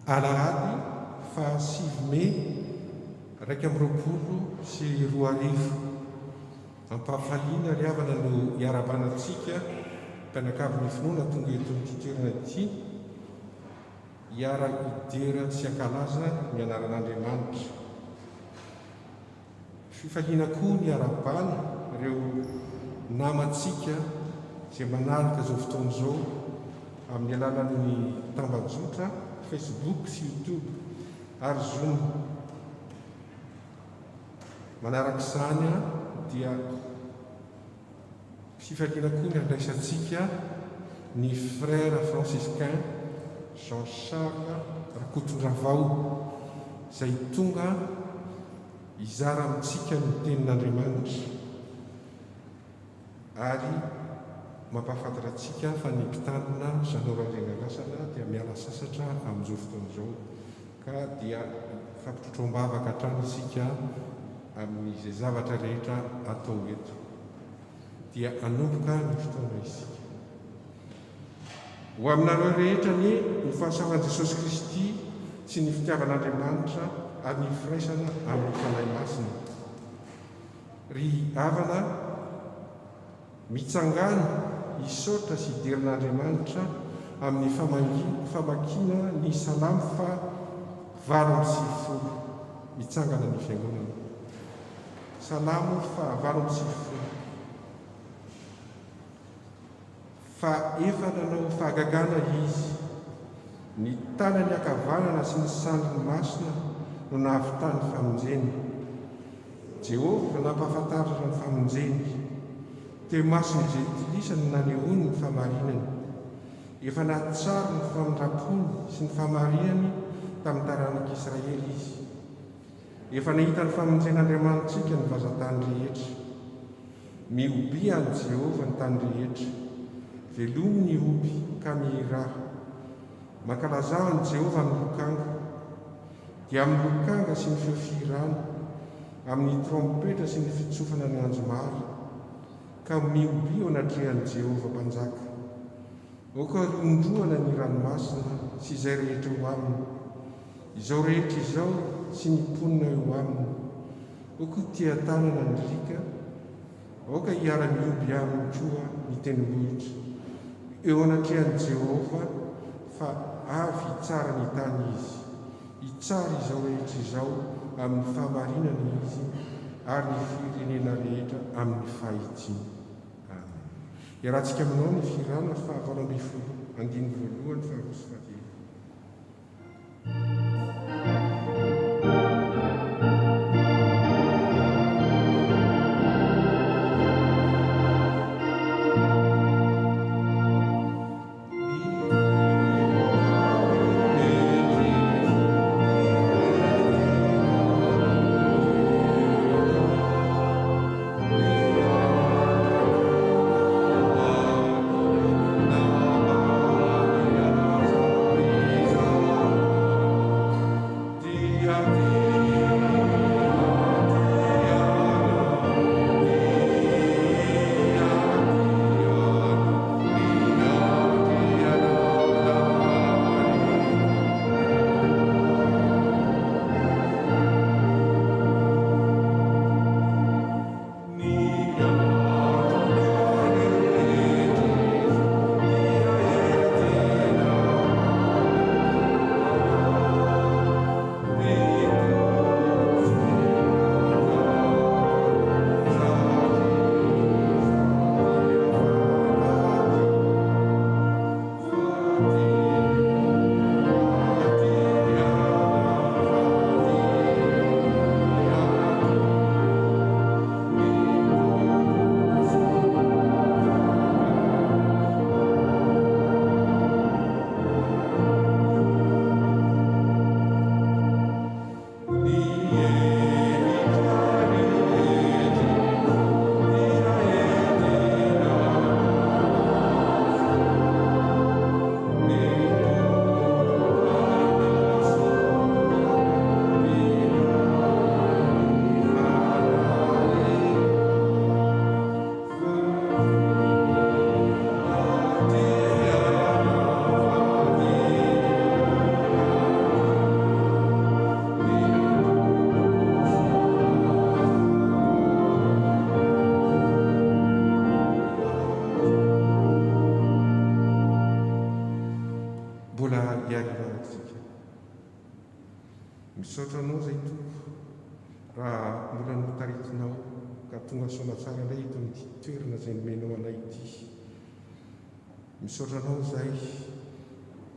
alahady fa 5 Mai 2020 ampahafaliana ry havana no iarabanantsika mpianakaviny finoana tonga eto amin'ity toerana ity hiara idera sy ankalaza ny anaran'Andriamanitra. Fifaliana koa ny arabana ireo namantsika izay manaraka izao fotoana izao amin'ny alalan'ny tambajotra Facebook sy YouTube ary Zoom. Manarak'izany dia fifaliana koa ny andraisantsika ny frère franciscain Jean-Charles Rakotondravao izay tonga hizara amintsika ny tenin'Andriamanitra ary mampahafantatra antsika fa ny mpitandrina Jean-Laurent Lasana dia miala sasatra amin'izao fotoana izao ka dia fampitotro-bavaka hatrany isika amin'izay zavatra rehetra atao eto dia anomboka ny fotoana isika. Ho aminareo rehetra ny fahasavan'i Jesosy Kristy sy ny fitiavan'Andriamanitra ary ny firaisana amin'ny fanahy masina. Ry havana mitsangana hisaotra sy hiderin'Andriamanitra amin'ny famakina ny salamo fa 8:10 mitsangana ny fiangonana. Salamo fa 8:10 fa efa nanao fahagagana izy, ny tanany akavanana sy ny sandriny masina no nahavitany famonjeny. Jehovah nampahafantaritra ny famonjeny, teo masiny izay tilisany nanehoany ny famarinany. Efa nahatsara ny famindrapony sy ny famarinany tamin'ny taranak'Israely izy. Efa nahita ny famonjen'Andriamanitsika ny vazantany rehetra. Miobiany Jehovah ny tany rehetra, velomy ny oby ka mihiraha. Mankalazahany Jehovah amin'ny lokanga, dia amin'ny lokanga sy ny fiofirana, amin'ny trompetra sy ny fitsofana ny anjomary, ka mioby eo anatrehan'i Jehovah mpanjaka. Oka rondroana ny ranomasina sy izay rehetra eo aminy, izao rehetra izao sy ny mponina eo aminy. Oka tia tanana ny rika, oka hiara-mioby aminy koa ny tendrombohitra. Eo anatrehan'i Jehovah fa avy hitsara ny tany izy, hitsara izao rehetra izao amin'ny fahamarinana izy ary ny firenena rehetra amin'ny fahitsiny. Amen. Iarahantsika aminao ny firana fa 8 andiny voalohany fa 9. Amen. misaotra anao zay tompo raha mbola notaritinao ka tonga soana tsara indray eto amin'ity toerana izay nomenao anay ity. Misaotra anao zay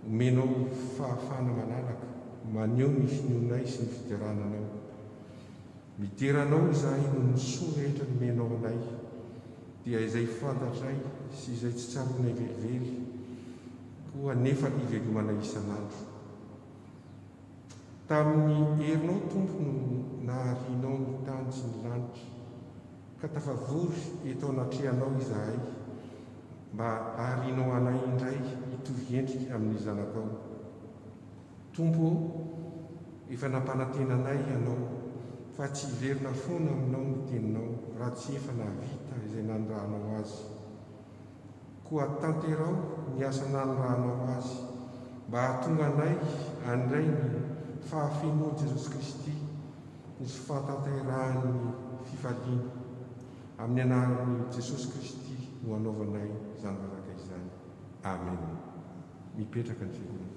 omenao fahafahana malalaka maneho ny finoanay sy ny fiderananao. Mideranao izahay no ny soa rehetra nomenao anay dia izay fantatray sy izay tsy tsaroanay velively koa nefa ivelomana isan'andro. Tamin'ny herinao tompo no naharianao ny tany sy ny lanitra ka tafavory eto anatrehanao izahay mba aharianao anay indray hitovy endrika amin'ny zanakao. Tompo, efa nampanantena anay ianao fa tsy hiverina foana aminao ny teninao raha tsy efa nahavita izay nanirahanao azy. Koa tanterao ny asa nanirahanao azy mba hahatonga anay handray ny fahafenoan'i Jesosy Kristy ny fahatanterahany fifaliana. Amin'ny anaran'i Jesosy Kristy no anaovanay izany varaka izany. Amen. Mipetraka ny fiangonana.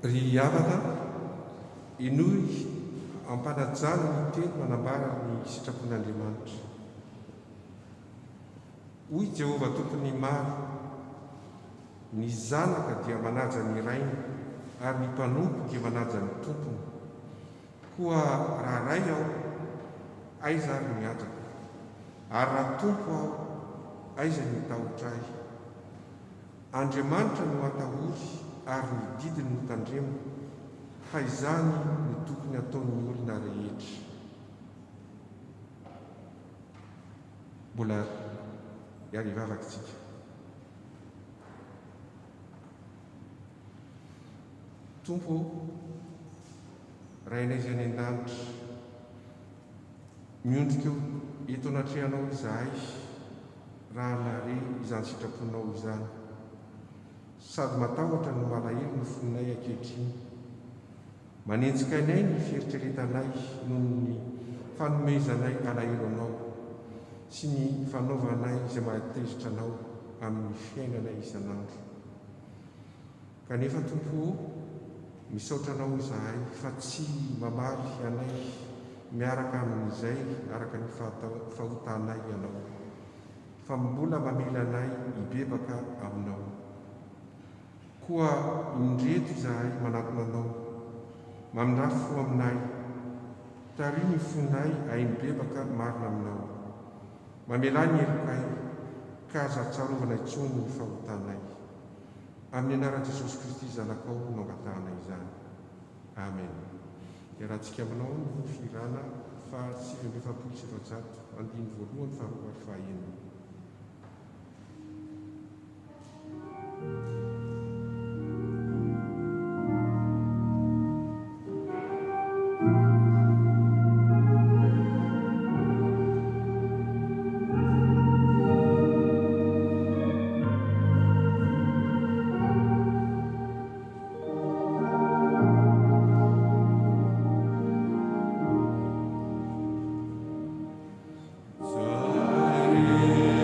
Ry havana, inoy ampanajana ny teny manambara ny sitrapon'Andriamanitra. Hoy Jehovah tompony maro, ny zanaka dia manaja ny rainy ary ny mpanompo dia manaja ny tompony. Koa raha ray aho, aiza ary ny atrako, ary raha tompo aho, aiza ny tahotra ahy. Andriamanitra no atahory ary ny didiny no tandremo, fa izany no tokony ataon'ny olona rehetra. Mbola iary vavakantsika. Tompo, rainay izay any an-danitra, miondrika eto anatrehanao izahay raha nare izany sitraponao izany. Sady matahotra no malahelo no fonay ankehitriny. Manenjika anay ny fieritreretanay noho ny fanomezanay alahelo anao sy ny fanaovanay izay mahatezitra anao amin'ny fiainanay isan'andro. Kanefa Tompo, misaotra anao izahay fa tsy mamaly anay miaraka amin'izay araka ny fahotanay ianao, fa mbola mamela anay hibebaka aminao. Koa indreto izahay manatona anao, mamindrafo aminay, tary ny fonay ay mibebaka marina aminao. Mamela ny herikay ka aza tsarovana intsony ny fahotanay. Amin'ny anaran'i Jesosy Kristy zanakao no angatahana izany. Amen. Iarahantsika aminao ny firana fa 700 andiny voalohany faharoa ary fahaenina. Sorry.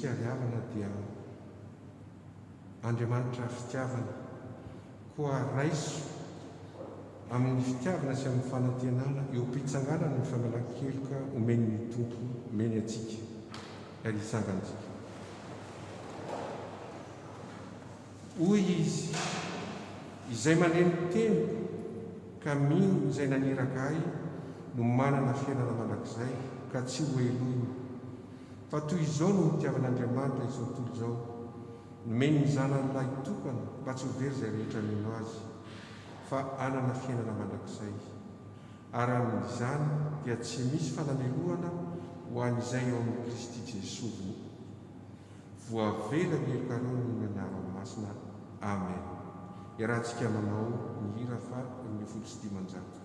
isika ariavana dia Andriamanitra fitiavana, koa raiso amin'ny fitiavana sy amin'ny fanantenana eo mpitsanganana ny famelan-keloka omeny ny tompo omeny atsika ary isangantsika. Hoy izy, izay maneno teny ka mino izay naniraka ahy no manana fiainana mandrakizay ka tsy ho eloiny. Fa toy izao no mitiavan'Andriamanitra izao tontolo izao, nomeny ny zanan'ilay tokana mba tsy ho very izay rehetra mino azy, fa anana fiainana mandrakizay. Ary amin'izany dia tsy misy fanameloana ho an'izay eo amin'ny Kristy Jesosy. Voavela ny helokareo ny anara-masina. Amen. Iarahantsika manao ny hira fa amin'ny folo sy dimanjato.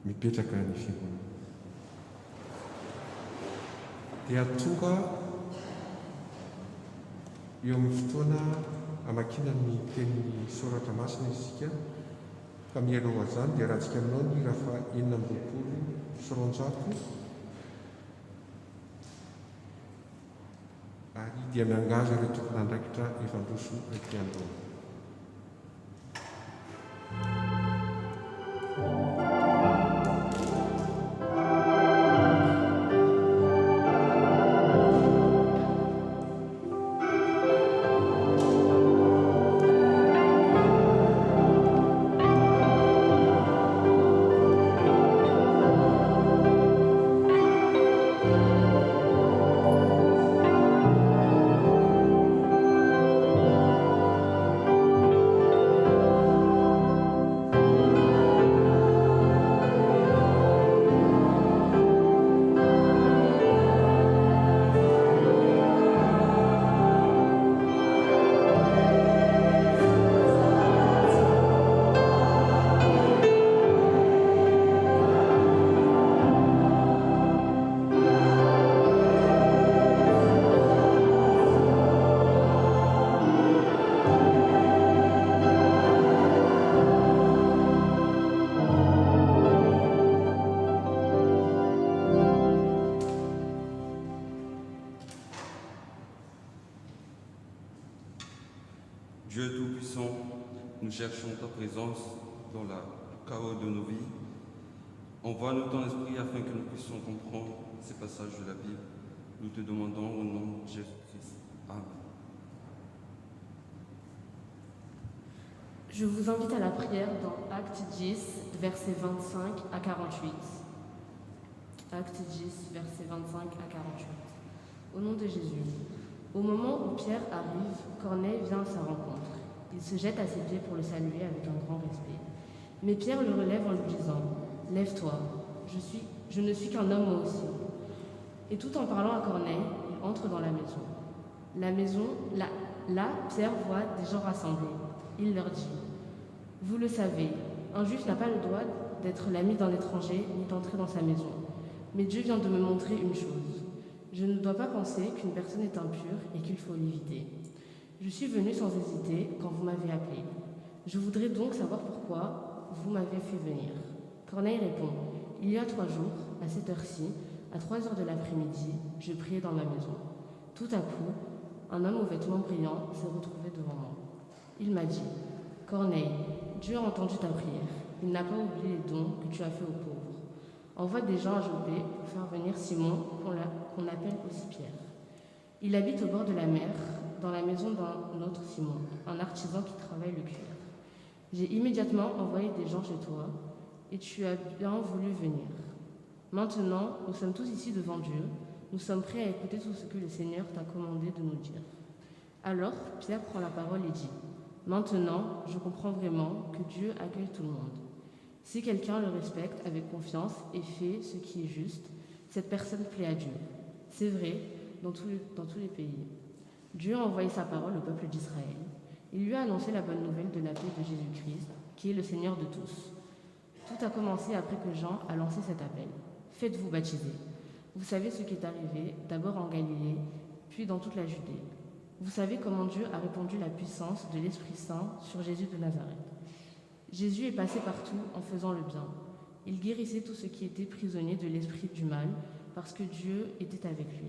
Mipetraka ny fiangonana dia tonga eo amin'ny fotoana hamakina ny tenin'ny soratra masina isika, ka mialoha azany dia rahantsika aminao ny rafa 19 sy 20 ary dia miangaza ireo tompon'andraikitra efa-ndroso ety androany. Dieu Tout-Puissant, nous cherchons ta présence dans le chaos de nos vies. Envoie-nous ton esprit afin que nous puissions comprendre ces passages de la Bible. Nous te demandons au nom de Jésus-Christ. Amen. Je vous invite à la prière dans Acte 10, versets 25 à 48. Acte 10, versets 25 à 48. Au nom de Jésus. Au moment où Pierre arrive, Corneille vient à sa rencontre. Il se jette à ses pieds pour le saluer avec un grand respect. Mais Pierre le relève en lui disant « Lève-toi, je ne suis qu'un homme moi aussi. » Et tout en parlant à Corneille, il entre dans la maison. Là, Pierre voit des gens rassemblés. Il leur dit « Vous le savez, un juif n'a pas le droit d'être l'ami d'un étranger ni d'entrer dans sa maison. Mais Dieu vient de me montrer une chose. Je ne dois pas penser qu'une personne est impure et qu'il faut l'éviter. Je suis venu sans hésiter quand vous m'avez appelé. Je voudrais donc savoir pourquoi vous m'avez fait venir. » Corneille répond « Il y a 3 jours, à cette heure-ci, à 3 heures de l'après-midi, je priais dans ma maison. Tout à coup, un homme aux vêtements brillants s'est retrouvé devant moi. Il m'a dit « Corneille, Dieu a entendu ta prière. Il n'a pas oublié les dons que tu as faits aux pauvres. Envoie des gens à Joppé pour faire venir Simon, qu'on appelle aussi Pierre. Il habite au bord de la mer, dans la maison d'un autre Simon, un artisan qui travaille le cuir. J'ai immédiatement envoyé des gens chez toi, et tu as bien voulu venir. Maintenant, nous sommes tous ici devant Dieu. Nous sommes prêts à écouter tout ce que le Seigneur t'a commandé de nous dire. » Alors, Pierre prend la parole et dit « Maintenant, je comprends vraiment que Dieu accueille tout le monde. Si quelqu'un le respecte avec confiance et fait ce qui est juste, cette personne plaît à Dieu. C'est vrai dans tous les pays. Dieu a envoyé sa parole au peuple d'Israël. Il lui a annoncé la bonne nouvelle de la paix de Jésus-Christ, qui est le Seigneur de tous. Tout a commencé après que Jean a lancé cet appel. Faites-vous baptiser. Vous savez ce qui est arrivé, d'abord en Galilée, puis dans toute la Judée. Vous savez comment Dieu a répandu la puissance de l'Esprit Saint sur Jésus de Nazareth. Jésus est passé partout en faisant le bien. Il guérissait tous ceux qui étaient prisonniers de l'esprit du mal, parce que Dieu était avec lui.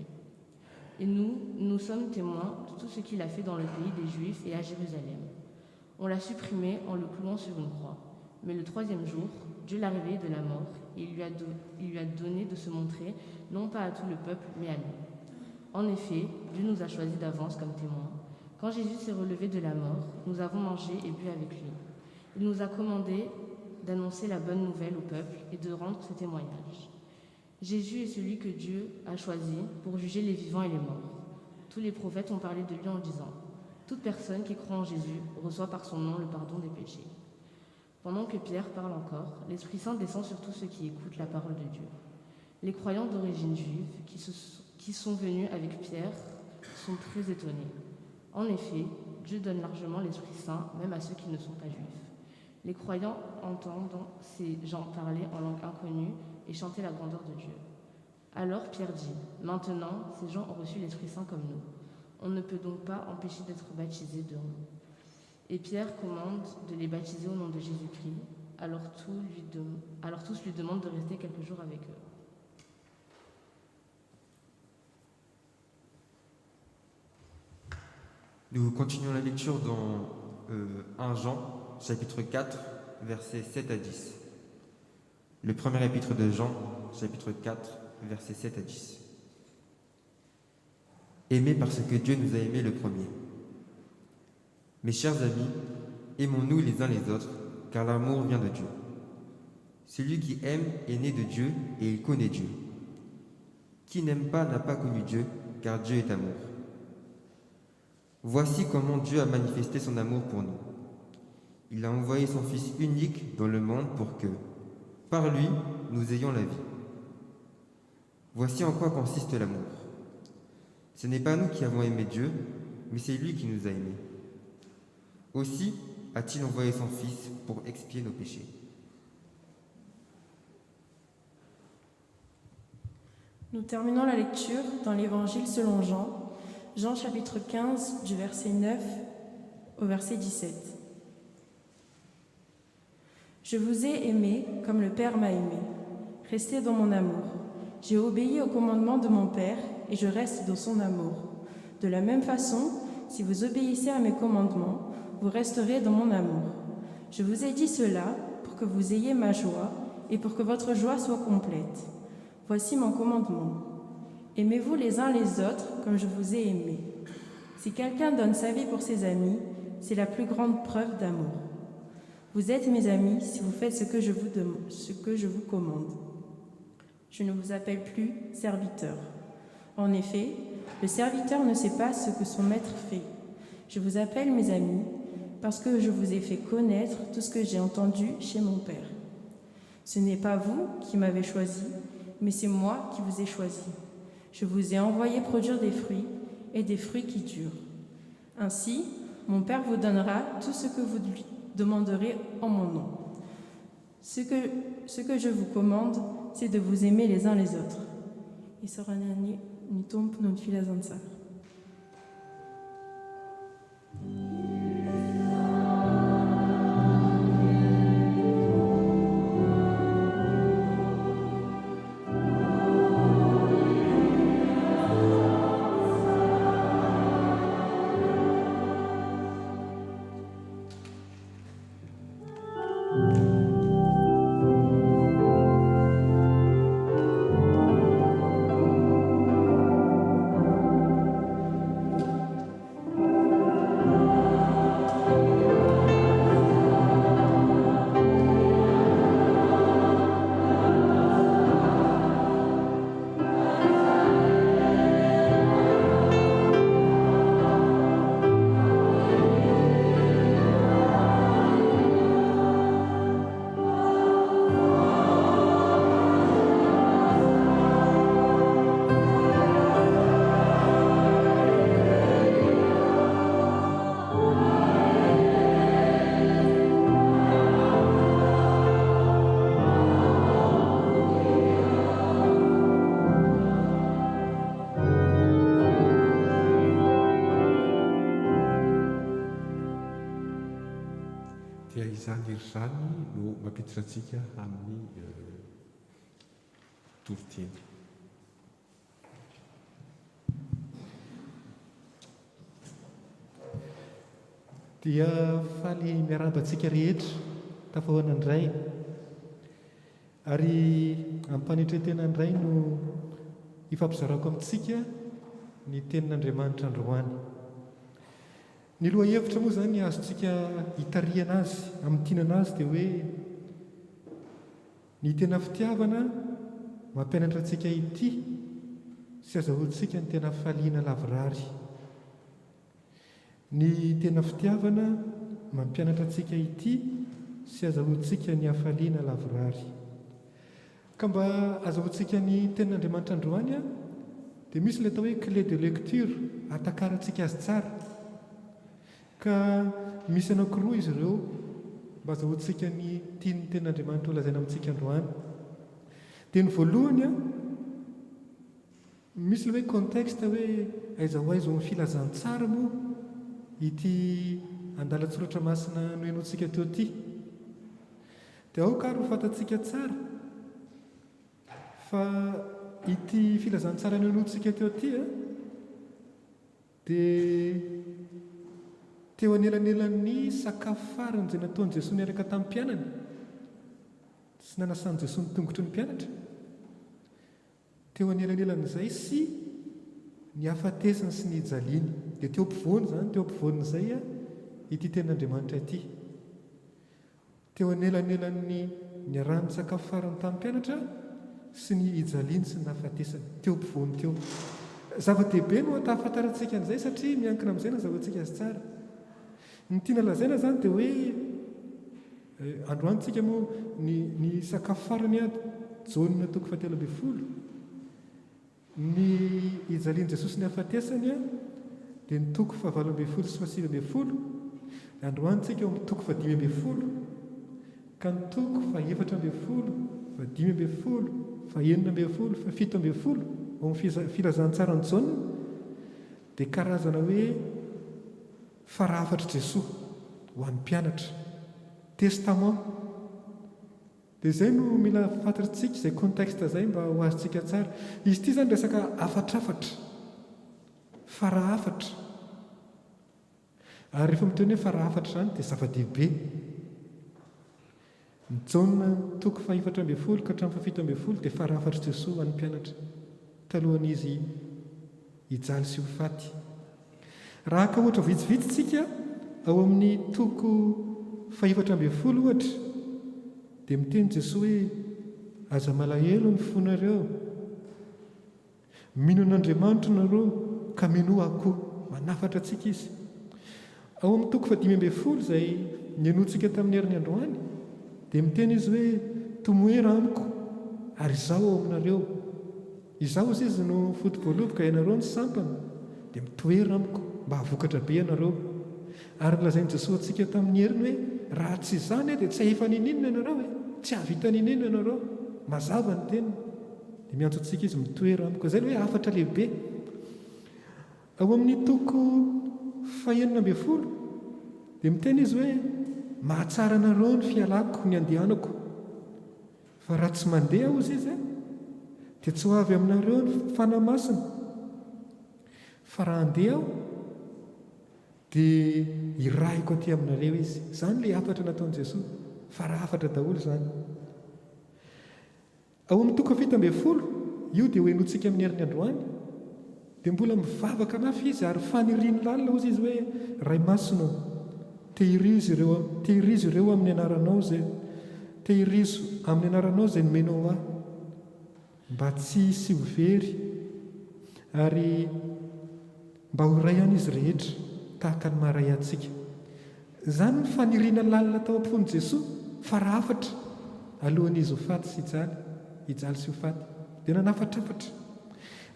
Et nous sommes témoins de tout ce qu'il a fait dans le pays des Juifs et à Jérusalem. On l'a supprimé en le clouant sur une croix. Mais le 3e jour, Dieu l'a réveillé de la mort et il lui a donné de se montrer, non pas à tout le peuple, mais à nous. En effet, Dieu nous a choisis d'avance comme témoins. Quand Jésus s'est relevé de la mort, nous avons mangé et bu avec lui. Il nous a commandé d'annoncer la bonne nouvelle au peuple et de rendre ce témoignage. Jésus est celui que Dieu a choisi pour juger les vivants et les morts. Tous les prophètes ont parlé de lui en disant « Toute personne qui croit en Jésus reçoit par son nom le pardon des péchés. » Pendant que Pierre parle encore, l'Esprit Saint descend sur tous ceux qui écoutent la parole de Dieu. Les croyants d'origine juive qui sont venus avec Pierre sont très étonnés. En effet, Dieu donne largement l'Esprit Saint même à ceux qui ne sont pas juifs. Les croyants entendent ces gens parler en langue inconnue et chanter la grandeur de Dieu. Alors Pierre dit « Maintenant, ces gens ont reçu l'Esprit Saint comme nous. On ne peut donc pas empêcher d'être baptisés de nous. » Et Pierre commande de les baptiser au nom de Jésus-Christ. Alors tous lui demandent de rester quelques jours avec eux. Nous continuons la lecture dans 1 Jean, chapitre 4, versets 7 à 10. Le premier épître de Jean, chapitre 4, versets 7 à 10. Aimés parce que Dieu nous a aimés le premier. Mes chers amis, aimons-nous les uns les autres, car l'amour vient de Dieu. Celui qui aime est né de Dieu et il connaît Dieu. Qui n'aime pas n'a pas connu Dieu, car Dieu est amour. Voici comment Dieu a manifesté son amour pour nous. Il a envoyé son Fils unique dans le monde pour que, par lui, nous ayons la vie. Voici en quoi consiste l'amour. Ce n'est pas nous qui avons aimé Dieu, mais c'est lui qui nous a aimés. Aussi a-t-il envoyé son Fils pour expier nos péchés. Nous terminons la lecture dans l'Évangile selon Jean, Jean chapitre 15, du verset 9 au verset 17. Je vous ai aimé comme le Père m'a aimé. Restez dans mon amour. J'ai obéi au commandement de mon Père et je reste dans son amour. De la même façon, si vous obéissez à mes commandements, vous resterez dans mon amour. Je vous ai dit cela pour que vous ayez ma joie et pour que votre joie soit complète. Voici mon commandement. Aimez-vous les uns les autres comme je vous ai aimés. Si quelqu'un donne sa vie pour ses amis, c'est la plus grande preuve d'amour. Vous êtes mes amis si vous faites ce que je vous commande. Je ne vous appelle plus serviteur. En effet, le serviteur ne sait pas ce que son maître fait. Je vous appelle mes amis parce que je vous ai fait connaître tout ce que j'ai entendu chez mon Père. Ce n'est pas vous qui m'avez choisi, mais c'est moi qui vous ai choisi. Je vous ai envoyé produire des fruits et des fruits qui durent. Ainsi, mon Père vous donnera tout ce que vous lui demanderez en mon nom. Ce que je vous commande, c'est de vous aimer les uns les autres. Et soranani nitomp non filazansa. Dia izany ry zany no mampiditra antsika amin'ny toriteny. Dia faly miaraba antsika rehetra tafahoana indray ary ampanetretena indray no ifampizarako amintsika ny tenin'Andriamanitra androany. Ny loha hevitra moa zany azontsika hitariana azy amin'ntinana azy dia hoe ny tena fitiavana mampianatra antsika ity sy azahoantsika ny tena faliana lavorary. Ny tena fitiavana mampianatra antsika ity sy azahoantsika ny hafaliana lavorary. Ka mba azahoantsika ny tenin'Andriamanitra androany dia misy ilay atao hoe clé de lecture atakarantsika azy tsara. Ka misy anankiroa izy ireo mba azahoantsika ny tiany tenin'Andriamanitra ho lazaina amintsika androany. Dia ny voalohany misy ilay hoe contexte hoe aiza ho aiza amin'ny filazantsara moa ity andalan-tsoratra masina noenoantsika teo ity. Dia ao ka ro fantatsika tsara fa ity filazantsara noenoantsika teo ity dia teo anelanelan'ny sakafo farany izay nataon'i Jesosy niaraka tamin'ny mpianany sy nanasan'i Jesosy ny tongotry ny mpianatra. Teo anelanelan'izay sy ny hafatesany sy ny hijaliany. Dia teo ampovoany zany, teo ampovoan'izay ity tenin'Andriamanitra ity. Teo anelanelan'ny niarahany sakafo farany tamin'ny mpianatra sy ny hijaliany sy ny hafatesany. Teo ampovoany teo. Zava-dehibe no atahafantarantsika an'izay satria miankina amin'izay nazahoantsika azy tsara. Ny tiana lazaina zany dia hoe androantsika moa ny sakafo farany jaonina toko 17. Ny hijaliany Jesosy ny hafatesany dia ny toko 17 sy 18. Androantsika eo amin'ny toko 15. Ka ny toko 14, 15, 19, 17 ao amin'ny filazantsara ny jaonina dia karazana hoe farafatr'i Jesosy ho an'ny mpianatra, testament. Dia izay no mila fantatritsika izay contexte izay mba ho azontsika tsara. Izy ity zany resaka afatrafatra, farahafatra. ary rehefa miteny hoe farahafatra izany dia zava-dehibe. Ny jaona toko fa 14 ka hatramin'ny 17 dia farahafatra Jesosy ho an'ny mpianatra talohan'izy hijaly sy ho faty. Raha ka ohatra vitsivitsitsika ao amin'ny toko fa 14 ohatra dia miteny Jesosy hoe aza malahelo ny fonareo, mino an'Andriamanitra nareo ka mino akoho. Manafatra antsika izy. Ao amin'ny toko fa 15 izay nianotsika tamin'ny herin'ny androany dia miteny izy hoe tomoera amiko ary izaho ao aminareo. Izaho izy izy no fotoboaloboka ianareo ny sampana dia mitoera amiko mba havokatra be ianareo. Ary lazain'i Jesosy antsika tamin'ny heriny hoe raha tsy izany dia tsy hahefa nininona ianareo, tsy havita nininona ianareo. Mazava ny teniny. Dia miantso antsika izy mitoera amiko. Izay hoe hafatra lehibe. Ao amin'ny toko fa 19 dia miteny izy hoe mahatsara anareo ny fialako ny andehanako, fa raha tsy mandeha aho izy dia tsy ho avy aminareo ny fanahy masina, fa raha andeha aho dia irahiko aty aminareo izy. Izany ilay hafatra nataon'i Jesosy, fa raha hafatra daholo izany. Ao amin'ny toko 17 io dia hoenotsika amin'ny herin'ny androany dia mbola mivavaka mafy izy ary faniriany lalina ozy izy hoe ray masina, tehirizo ireo amin'ny anaranao zay tehirizo amin'ny anaranao izay nomenao ahy, mba tsy hisy ho very ary mba ho ray an'izy rehetra tahaka ny maharay antsika. Izany ny faniriana lalina tao am-pon'i Jesosy, fa raha hafatra alohan'izy ho faty sy hijaly sy ho faty dia nanafatrafatra.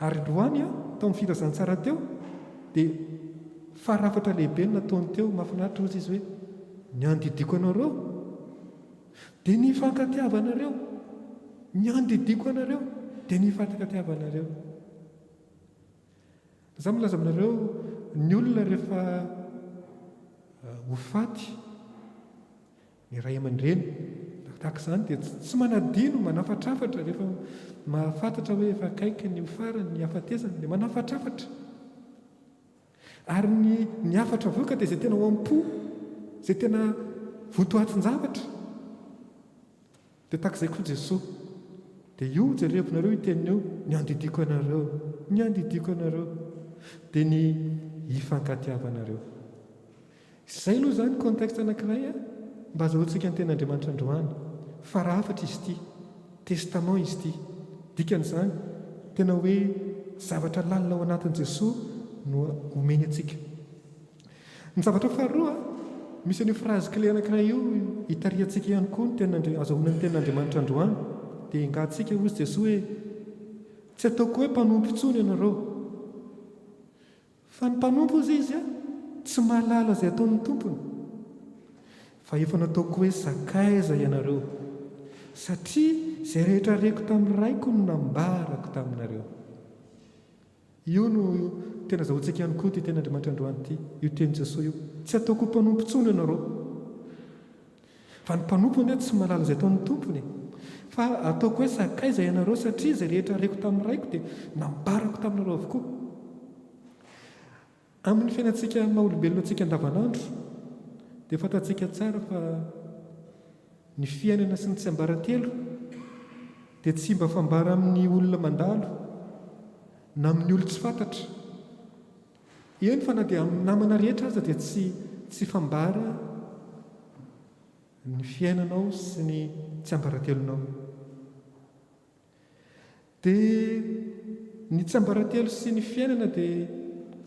Ary androany tao amin'ny filazantsara teo dia farahafatra lehibe no nataony teo. Mahafinaritra ozy izy hoe ny andidiko anareo dia ny fankatiavanareo, ny andidiko anareo dia ny fankatiavanareo. Za milaza aminareo ny olona rehefa ho faty ny ray aman-dreny tahaka izany dia tsy manadino manafatrafatra rehefa mahafantatra hoe efa akaiky ny ho farany ny hafatezana dia manafatrafatra. Ary ny hafatra voka dia izay tena ho am-po, izay tena votoatin-javatra. Dia tahaka izay koa Jesosy dia io jerevinareo iteniny eo ny andidiko anareo dia ny hifankatiavanareo. Izay aloha izany contexte anankiray mba azahoantsika ny ten'Andriamanitra androany. Fa raha hafatra izy ity, testament izy ity. Dikan'izany tena hoe zavatra lalina ao anatin'i Jesosy no omeny atsika. Ny zavatra faharoa, misy an'io phrase clé anankiray io hitariantsika ihany koa ny tena azahoana ny ten'Andriamanitra androany. Dia ingatsika hozy Jesosy hoe tsy ataoko hoe mpanompo intsony ianareo, fa ny mpanompo ozy izy tsy mahalala izay ataon'ny tompony, fa efa nataoko hoe sakaiza ianareo, satria izay rehetra reko tamin'ny raiko no nambarako taminareo. Io no tena azahoantsika ihany koa ty ten'Andriamanitra androany ity. Io teny Jesosy io, tsy ataoko mpanompo intsony ianareo, fa ny mpanompo tsy mahalala izay ataon'ny tompony, fa ataoko hoe sakaiza ianareo satria izay rehetra reko tamin'ny raiko dia nambarako taminareo avokoa. Amin'ny fiainantsika maha-olombelona antsika andavanandro dia fantatsika tsara fa ny fiainana sy ny tsy ambaratelo dia tsy mba fambara amin'ny olona mandalo na amin'ny olona tsy fantatra. Eny fa na dia amin'ny namana rehetra aza dia tsy fambara ny fiainanao sy ny tsy ambaratelonao. Dia ny tsy ambaratelo sy ny fiainana dia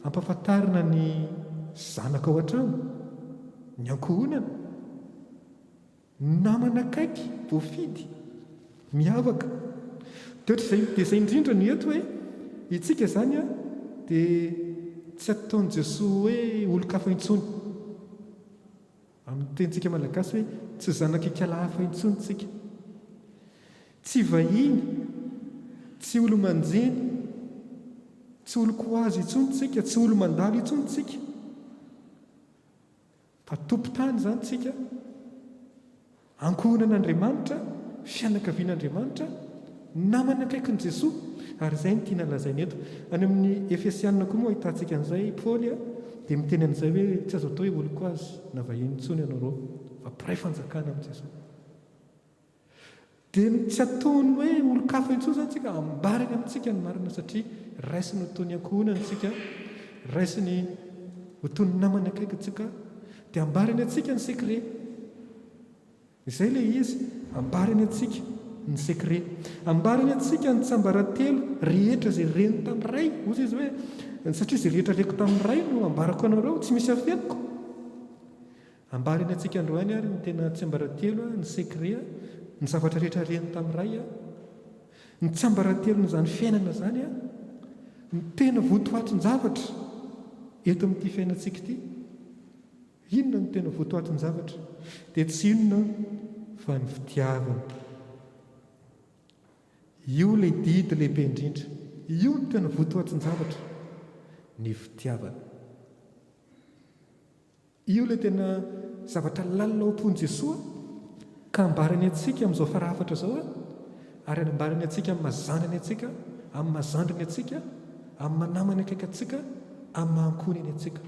ampafantarina ny zanaka ao an-trano, ny ankohonana, namana akaiky, voafidy, miavaka. Dia izay indrindra ny eto hoe itsika izany dia tsy ataon'i Jesosy hoe olo-kafa intsony. Amin'ny tentsika malagasy hoe tsy zanak'ikala hafa intsony tsika, tsy vahiny, tsy olo manjeny, tsy olo-ko azy intsony tsika, tsy olo mandalo intsony tsika, fa tompo-tany izany tsika, ankohonan'Andriamanitra, fianakavian'Andriamanitra, namana akaikin'i Jesosy. Ary izay no tiana lazaina eto. Any amin'ny Efesianina koa moa ahitantsika an'izay Paoly dia miteny an'izay hoe tsy azo atao hoe oloko azy na vahiny intsony ianareo fa mpiray fanjakana amin'i Jesosy. Dia tsy ataony hoe olon-kafa intsony zany tsika, ambarany amintsika ny marina satria raisiny ho toy ny ankohonana tsika, raisiny ho toy ny namana akaiky tsika, dia ambarany atsika ny sekret. Izay ilay izy, ambarany atsika ny sekret, ambarany atsika ny tsambaratelo rehetra izay reny tamin'ny ray. Ozy izy hoe satria izay rehetra reko tamin'ny ray no ambarako anareo, tsy misy afeniko. Ambarany atsika androany ary ny tena tsambaratelo, ny sekret, ny zavatra rehetra reny tamin'ny ray, ny tsambaratelon'izany fiainana zany, ny tena votoatin zavatra eto amin'ity fiainantsika ity. Inona ny tena votoatin zavatra? Dia tsy inona fa ny fitiavana. Io ilay didy lehibe indrindra, io ny tena votoatin zavatra, ny fitiavana. Io ilay tena zavatra lalina ao am-pony Jesosy ka ambarany atsika amin'izao farafatra zao, ary ambarany atsika amin'ny mazanany atsika, amin'ny mazandriny atsika, amin'ny manamany akaiky atsika, amin'ny mahankoniny atsika,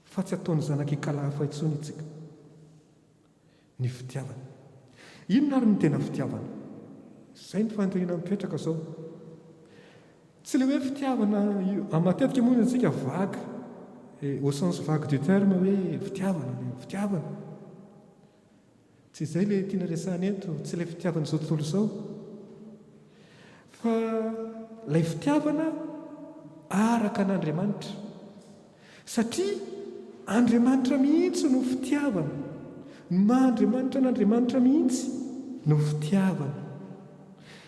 fa tsy ataony zanaka ikalafa intsony itsika. Ny fitiavana. Inona ary ny tena fitiavana? Izay ny fanontaniana mipetraka zao. Tsy ilay hoe fitiavana matetika moa antsika vague, au sens vague du terme hoe fitiavana. Tsy izay ilay tiana resahana eto, tsy ilay fitiavana izao tontolo izao. Fa ilay fitiavana araka an'Andriamanitra. Satria Andriamanitra mihitsy no fitiavana. Ny maha-Andriamanitra n'Andriamanitra mihitsy no fitiavana.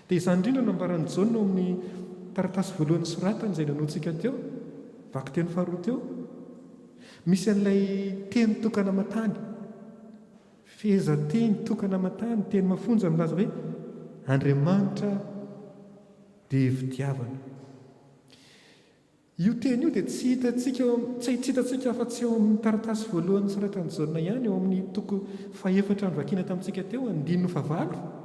Dia izany indrindra no ambaran'i Jaona ao amin'ny taratasy voalohany soratany izay nanoantsika teo, vaky teny faharoa teo. Misy an'ilay teny tokana aman-tany, fehezanteny tokana aman-tany, teny mafonja milaza hoe Andriamanitra dia fitiavana. Io teny io dia tsy hitantsika afa-tsy eo amin'ny taratasy voalohany soratan'i Jaona ihany, eo amin'ny toko faha-efatra ny vakiana tamintsika teo, 9:9,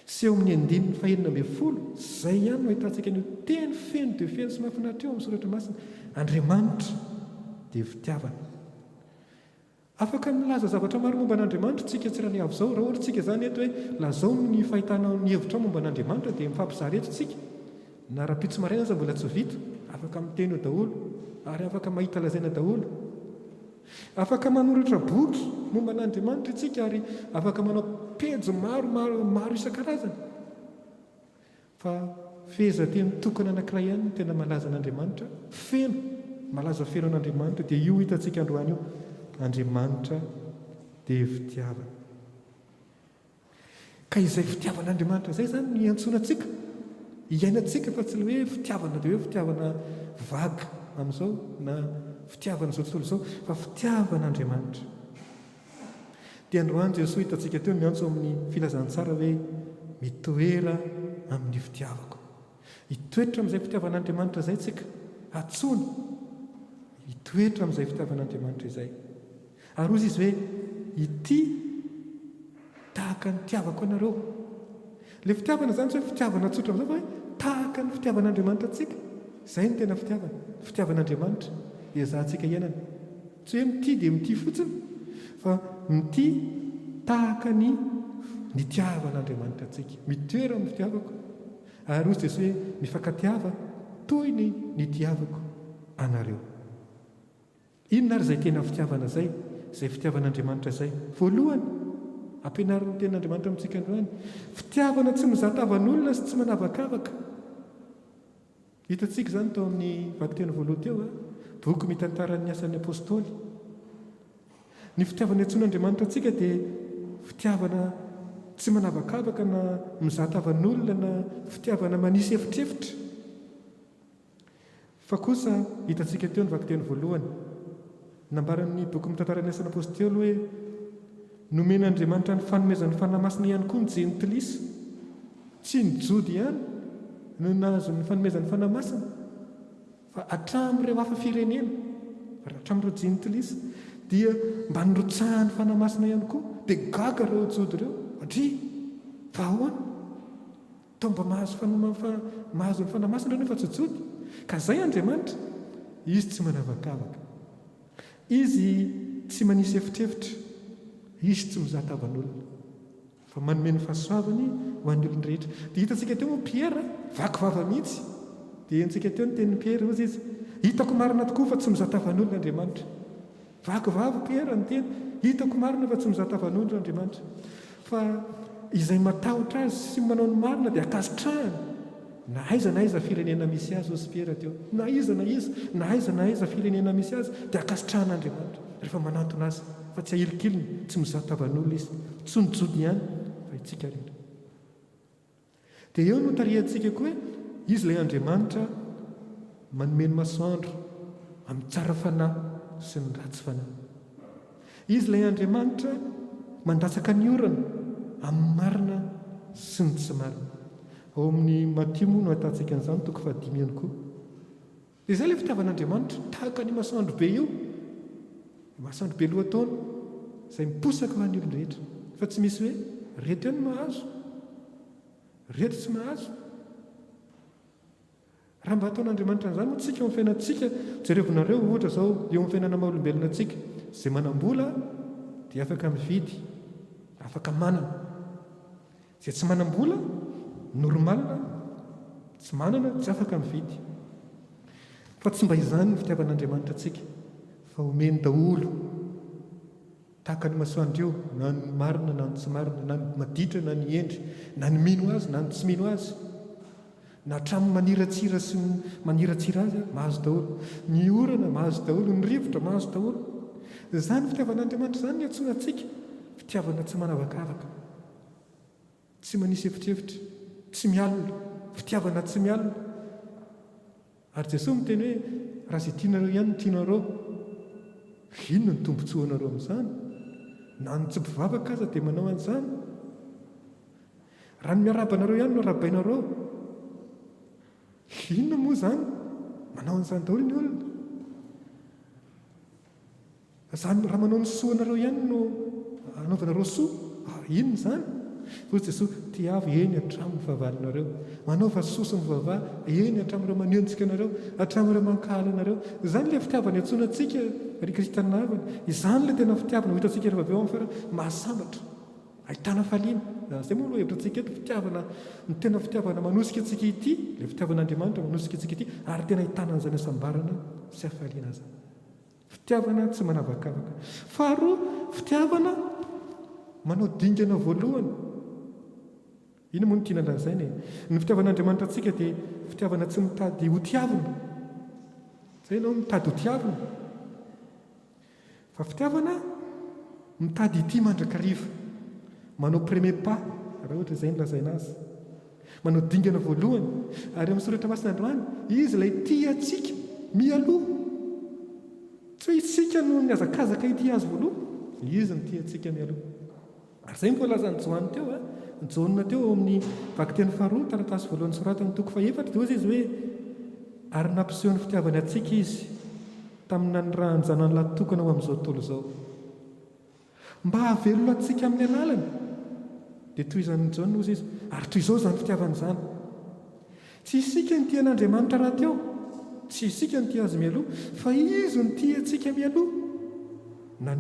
sy eo amin'ny 9:11. Izay ihany no ahitantsika ny teny feno dia feno sy mahafinaritra eo amin'ny soratra masina, Andriamanitra dia fitiavana. Afaka milaza zavatra maro momba an'Andriamanitra tsika tsy raha ny avy zao, raha ohatra tsika zany eto hoe lazao ny fahitana ny hevitra momba an'Andriamanitra dia mifampizaha tsika. Na raha-pitso maraina aza mbola tsy vita, afaka miteny daholo ary afaka mahita lazaina daholo. Afaka manoratra boky momba an'Andriamanitra tsika ary afaka manao pejy maro isan-karazany. Fa fehezanteny tokana anankiray ihany no tena malaza an'Andriamanitra, malaza feno an'Andriamanitra, dia io hitantsika androany io, Andriamanitra dia fitiavana. Ka izay fitiavan'Andriamanitra izay zany no iantsonantsika, iainantsika, fa tsy hoe fitiavana dia hoe fitiavana vague amin'izao na fitiavana izao tontolo izao, fa fitiavan'Andriamanitra. Dia androany Jesosy hitantsika teo miantso amin'ny filazantsara hoe mitoera amin'ny fitiavako. Hitoetra amin'izay fitiavan'Andriamanitra izay tsika, atsoina hitoetra amin'izay fitiavan'Andriamanitra izay. Ary ozy izy hoe ity tahaka ny tiavako anareo. Ilay fitiavana zany tsy hoe fitiavana tsotra amin'izao, fa hoe tahaka ny fitiavan'Andriamanitra atsika. Izay ny tena fitiavana, fitiavan'Andriamanitra hiazahantsika iainana. Tsy hoe mity dia mity fotsiny, fa mity tahaka ny tiavan'Andriamanitra atsika, mitoera amin'ny fitiavako. Ary ozy Jesosy hoe mifankatiava toy ny tiavako anareo. Inona ary izay tena fitiavana izay fitiavan'Andriamanitra izay? Voalohany, ampianarin'ny ten'Andriamanitra amintsika androany, fitiavana tsy mizatavan'olona sy tsy manavakavaka. Hitantsika izany tao amin'ny vaky teny voalohany teo, boky mitantara ny asan'ny apôstôly. Ny fitiavana iantsoan'Andriamanitra antsika dia fitiavana tsy manavakavaka na mizatavan'olona na fitiavana manisy efitrefitra. Fa kosa hitantsika teo ny vaky teny voalohany, nambaran'ny boky mitantara ny asan'ny apôstôly hoe nomen'Andriamanitra ny fanomezan'ny fanahy masina ihany koa ny jentilisa, tsy ny jody ihany no nahazo ny fanomezan'ny fanahy masina, fa hatramin'ireo hafa firenena, hatramin'ireo jentilisa, dia mba nirotsahan'ny fanahy masina ihany koa. Dia gaga ireo jody ireo, satria vahoana tao mba mahazo ny fanahy masina ireo nefa tsy jody. Ka izay Andriamanitra izy tsy manavakavaka, izy tsy manisy efitrefitra, izy tsy mizatavan'olona fa manome ny fahasoavany ho an'ny olon-drehetra. Dia hitantsika teo moa Piera vakivava mihitsy, dia entsika teo ny tenin'ny Piera ozy izy, hitako marina tokoa fa tsy mizatavan'olona Andriamanitra. Vakivava Piera ny teny, hitako marina fa tsy mizatavan'olona Andriamanitra. Fa izay matahotra azy sy manao ny marina dia akasitrahany. Na aiza firenena misy azy ozy Piera teo, na aiza firenena misy azy dia akasitrahan'Andriamanitra rehefa manantona azy, fa tsy ahilikiliny, tsy mizatavan'olona izy, tsonjony ihany fa itsika rehetra. Dia eo no tarihantsika koa hoe izy ilay Andriamanitra manome ny masoandro amin'ny tsara fanahy sy ny ratsy fanahy. Izy ilay Andriamanitra mandatsaka ny orana amin'ny marina sy ny tsy marina. Ao amin'ny Matthieu moa no ahitantsika an'izany, toko 5 ihany koa. Dia izay ilay fitiavan'Andriamanitra tahaka ny masoandro be io, masoandro be lohataona izay miposaka ho an'ny olon-drehetra, fa tsy misy hoe reto ihany mahazo, reto tsy mahazo. Raha mba ataon'Andriamanitra an'izany moa tsika eo amin'ny fiainantsika, jerevinareo ohatra izao eo amin'ny fiainana maha-olombelona antsika, izay manam-bola dia afaka mividy, afaka manana. Izay tsy manam-bola normalna, tsy manana, tsy afaka mividy. Fa tsy mba izany ny fitiavan'Andriamanitra antsika, fa omeny daholo tahaka ny masoandro io, na ny marina na ny tsy marina, na ny maditra na ny endry, na ny mino azy na ny tsy mino azy, na hatramin'ny maniratsira sy maniratsira azy mahazo daholo, ny orana mahazo daholo, ny rivotra mahazo daholo. Izany fitiavan'Andriamanitra izany ny antsoina antsika fitiavana tsy manavakavaka, tsy manisy efitrefitra, tsy mialina, fitiavana tsy mialina. Ary Jesosy miteny hoe raha izay tianareo ihany no tianareo, inona ny tombontsoanareo amin'izany? Na ny tsy mpivavaka aza dia manao an'izany. Raha ny miarabanareo ihany no arabainareo, inona moa izany? Manao an'izany daholo ny olona. Izany raha manao ny soanareo ihany no anaovanareo soa, inona izany? Hoy Jesosy, tiavo eny hatramin'ny vavalinareo, manaova soso ny vavaha eny hatramin'ireo manenjika anareo, hatramin'ireo mankahala anareo. Izany ilay fitiavana antsoina antsika ry kristianina havana, izany ilay tena fitiavana ho hitantsika rehefa avy eo amin'ny fiara mahasambatra, ahitana faliana. Izay moa no hevitra antsika eto, fitiavana, ny tena fitiavana manosika antsika ity, ilay fitiavan'Andriamanitra manosika antsika ity, ary tena ahitana an'izany hasambarana sy hafaliana zany. Fitiavana tsy manavakavaka. Faharoa, fitiavana manao dingana voalohany. Ino moa no tiana lazaina? Ny fitiavan'Andriamanitra antsika dia fitiavana tsy mitady ho tiavina. Izay ianao mitady ho tiavina. Fa fitiavana mitady ity mandrakariva, manao premier pas, raha ohatra izay no lazaina azy. Manao dingana voalohany, ary amin'ny soratra masina androany, izy ilay tia antsika mialoha. Tsy hoe isika no miazakazaka ity azy voaloha, izy no tia antsika mialoha. Ary izay mpoalazan'ny Joana teo, ny Joana teo amin'ny vaky teny faharoa, taratasy voalohany soratany toko 4 dia ozy izy hoe, ary nampiseho ny fitiavany antsika izy tamina ny raha anjanany latokana ho amin'izao tontolo izao, mba hahavelona antsika amin'ny alalany. Dia toy izany Joana ozy izy, ary toy izao izany fitiavana izany. Tsy isika ny tian'Andriamanitra raha teo, tsy isika ny tia azy mialoha, fa izy ny tia antsika mialoha.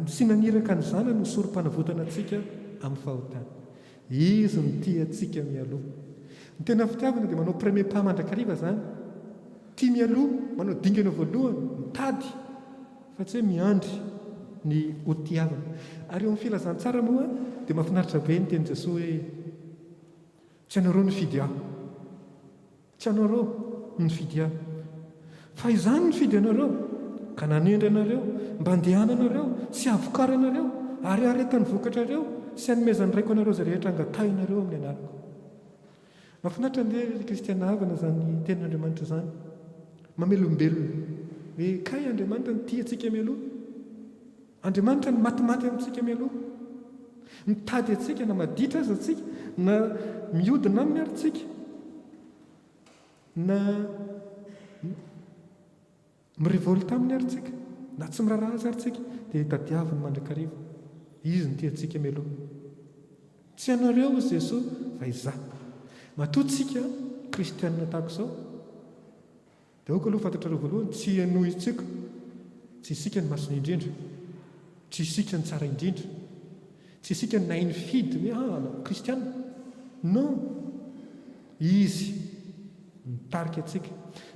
Sy naniraka ny zanany no sorom-panavotana antsika amin'ny fahotana. Izy ny tia antsika mialoha. Ny tena fitiavana dia manao premier pas mandrakariva izany. Tia mialoha, manao dingana voalohany, mitady, fa tsy hoe miandry ny ho tiavana. Ary eo amin'ny filazantsara moa dia mahafinaritra be ny teny Jesosy hoe tsy anareo nifidy ahy, tsy anareo nifidy ahy, fa izany nifidy anareo ka nanendry anareo mba handehana anareo sy havokary anareo ary haretany vokatrareo sy hanomezany raiko anareo izay rehetra angatahinareo amin'ny anarako. Mahafinaritra ny kristiana havana izany tenin'Andriamanitra izany, mamelombelona hoe kay Andriamanitra ny tia antsika mialoha, Andriamanitra ny matimaty amintsika mialoha, mitady antsika na maditra azy antsika, na mihodina aminy ary tsika, na mirevolta aminy ary tsika, na tsy miraraha azy ary tsika, dia tadiaviny mandrakariva. Izy ny tia antsika mialoha. Tsy anareo ozy Jesosy fa izaho. Matoa tsika kristianina tahaka izao dia aoko aloha fantatrareo voalohany tsy anohy tsika tsy isika ny masony indrindra, tsy isika ny tsara indrindra, tsy isika ny nainy fidy hoe kristiana. Non, izy nitarika atsika,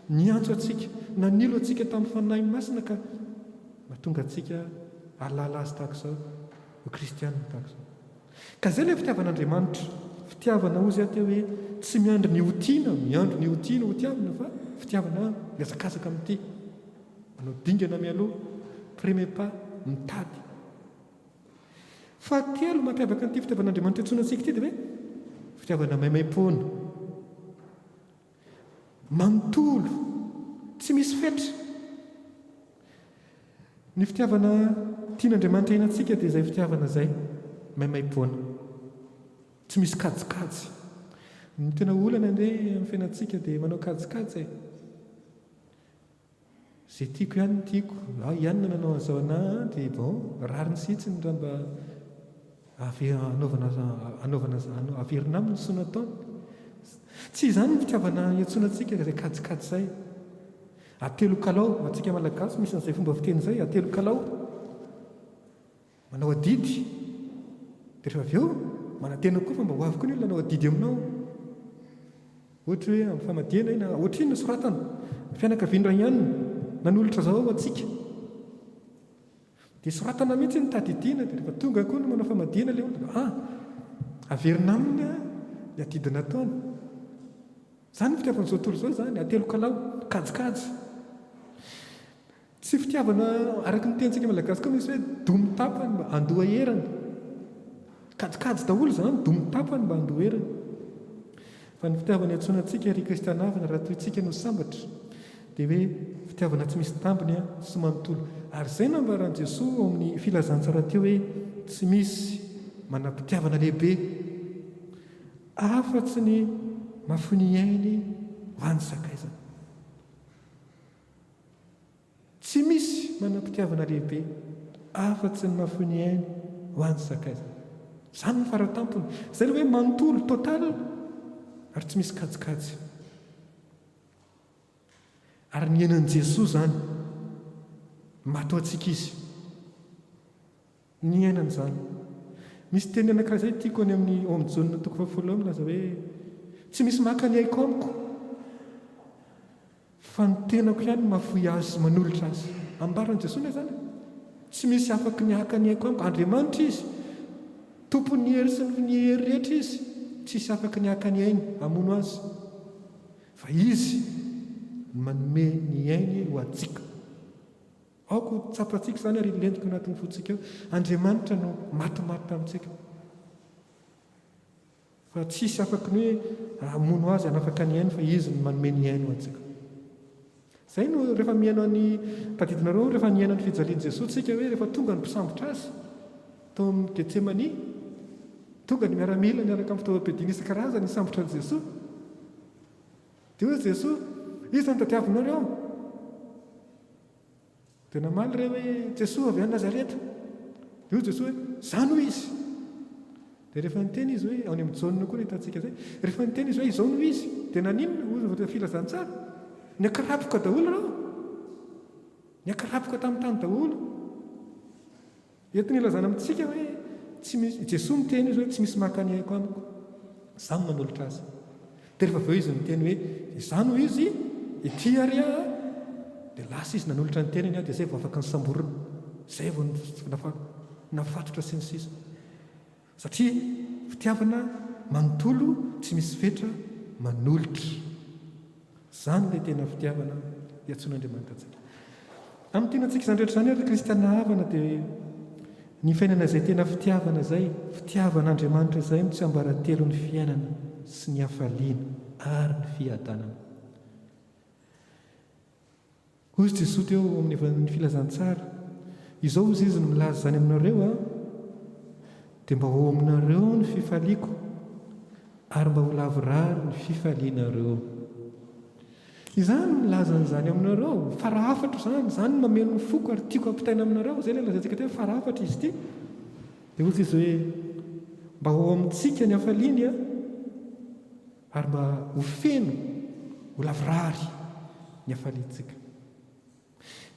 niantso atsika, nanilo atsika tamin'ny fanahy masina ka mahatonga atsika alala azy tahaka izao, ho kristiana tahaka izao. Ka izay ilay fitiavan'Andriamanitra, fitiavana ozy ahy teo hoe tsy miandry ny hotiana, miandro ny hotiana ho tiavana, fa fitiavana miazakazaka amin'ity, manao dingana mialoha, premier pas, mitady. Fahatelo mampiavaka an'ity fitiavan'Andriamanitra antsoina antsika ity dia hoe fitiavana maimaim-poana, manontolo, tsy misy fetra. Ny fitiavana tian'Andriamanitra hiainantsika dia izay fitiavana izay maimaim-poana, tsy misy kajikajy. Ny tena olana indray amin'ny fiainantsika dia manao kajikajy. Izay tiako ihany no tiako, ihany no nanao an'izao anahy dia bon, rariny sitsiny raha mba averina aminy sy nataony. Tsy izany ny fitiavana iantsoana antsika izay kajikajy izay. Atelo kalao, antsika malagasy misy an'izay fomba fiteny izay, atelo kalao, manao adidy. Dia rehefa avy eo manantena koa fa mba ho avy koa ny olona nanao adidy aminao. Ohatra hoe amin'ny famadihana ina, ohatra iny nosoratana, fianakaviana iray ihany nanolotra zao ao atsika. Dia soratana mihitsy ny tadidiana, dia rehefa tonga koa no manao famadihana ilay olona, averina aminy ny adidy nataony. Izany ny fitiavan'izao tontolo izao izany, atelo kalao, kajikajy. Tsy fitiavana araka ny tentsika malagasy koa misy hoe domy tapany mba andoha herana. Kajikajy daholo izany, domy tapany mba andoha herana. Fa ny fitiavana iantsoana antsika ry kristianavana raha toy isika no sambatra dia hoe fitiavana tsy misy tambiny sy manontolo. Ary izay nambaran'i Jesosy ao amin'ny filazantsara teo hoe tsy misy manam-pitiavana lehibe afa-tsy ny mafony ainy ho an'ny sakaizana. Tsy misy manam-pitiavana lehibe afa-tsy ny mafony ainy ho an'ny sakaizana. Izany ny faratampony. Izay hoe manontolo total ary tsy misy kajikajy. Ary ny ainan'i Jesosy izany mato antsika izy, ny ainany izany. Misy teny anankiray izay tiako any amin'ny ao amin'ny jaunina toko 10 milaza hoe tsy misy maka ny aiko amiko fa ny tenako ihany mahafoy azy manolotra azy. Ambaran'i Jesosy izany, tsy misy afaky ny aka ny aiko amiko. Andriamanitra izy, tompon'ny hery sy ny hery rehetra izy, tsisy afaky ny aka ny ainy hamono azy, fa izy manome ny ainy ho antsika. Aoko tsapantsika izany ary lentiko anatin'ny fotsika eo, Andriamanitra no matomaty amintsika, fa tsisy afaky ny hoe hamono azy hanafaka ny ainy, fa izy no manome ny ainy ho antsika. Izay no rehefa miaino ny tadidinareo, rehefa niaina ny fijalian'i Jesosy tsika hoe rehefa tonga ny mpisambotra azy tao amin'ny Getsemani, tonga ny miaramila niaraka amin'ny fitaovam-piadiana isan-karazany nisambotra an'i Jesosy. Dia hoe Jesosy, iza no tadiavinareo? Dia namaly ireo hoe Jesosy avy any Nazareta. Dia hoy Jesosy hoe izany hoy izy. Dia rehefa niteny izy hoe, ao any amin'ny jaunina koa hitantsika izay, rehefa niteny izy hoe izao no izy, dia nanino no filazantsara? Niakarapoka daholo rao, niakarapoka tamin'ny tany daholo. Eto ny ilazana amintsika hoe tsy misy, Jesosy miteny izy hoe tsy misy maka ny aiko amiko, izany manolotra azy. Dia rehefa avy eo izy miteny hoe izany hoy izy, ety ary dia lasa izy nanolotra ny tenany dia izay vao afaka ny samborina, izay vao nafatotra sy ny sisa. Satria fitiavana manontolo, tsy misy fetra, manolotra. Izany ilay tena fitiavana iantsoan'Andriamanitra antsika. Amin'ny tenantsika izany rehetra izany ary kristiana havana dia ny fiainana izay tena fitiavana izay, fitiavan'Andriamanitra izay no tsy ambaratelo ny fiainana sy ny hafaliana ary ny fiadanana. Hoy Jesosy teo amin'ny filazantsara, izao ozy izy no milaza izany aminareo dia mba ho aminareo ny fifaliako ary mba ho lavorary ny fifalianareo. Izany milaza an'izany aminareo, farahafatra izany, izany no mameno ny foko ary tiako ampitaina aminareo. Izay ilay lazantsika teo farahafatra izy ity. Dia hoy izy hoe mba ho amintsika ny hafaliany ary mba ho feno, ho lavorary ny hafaliantsika.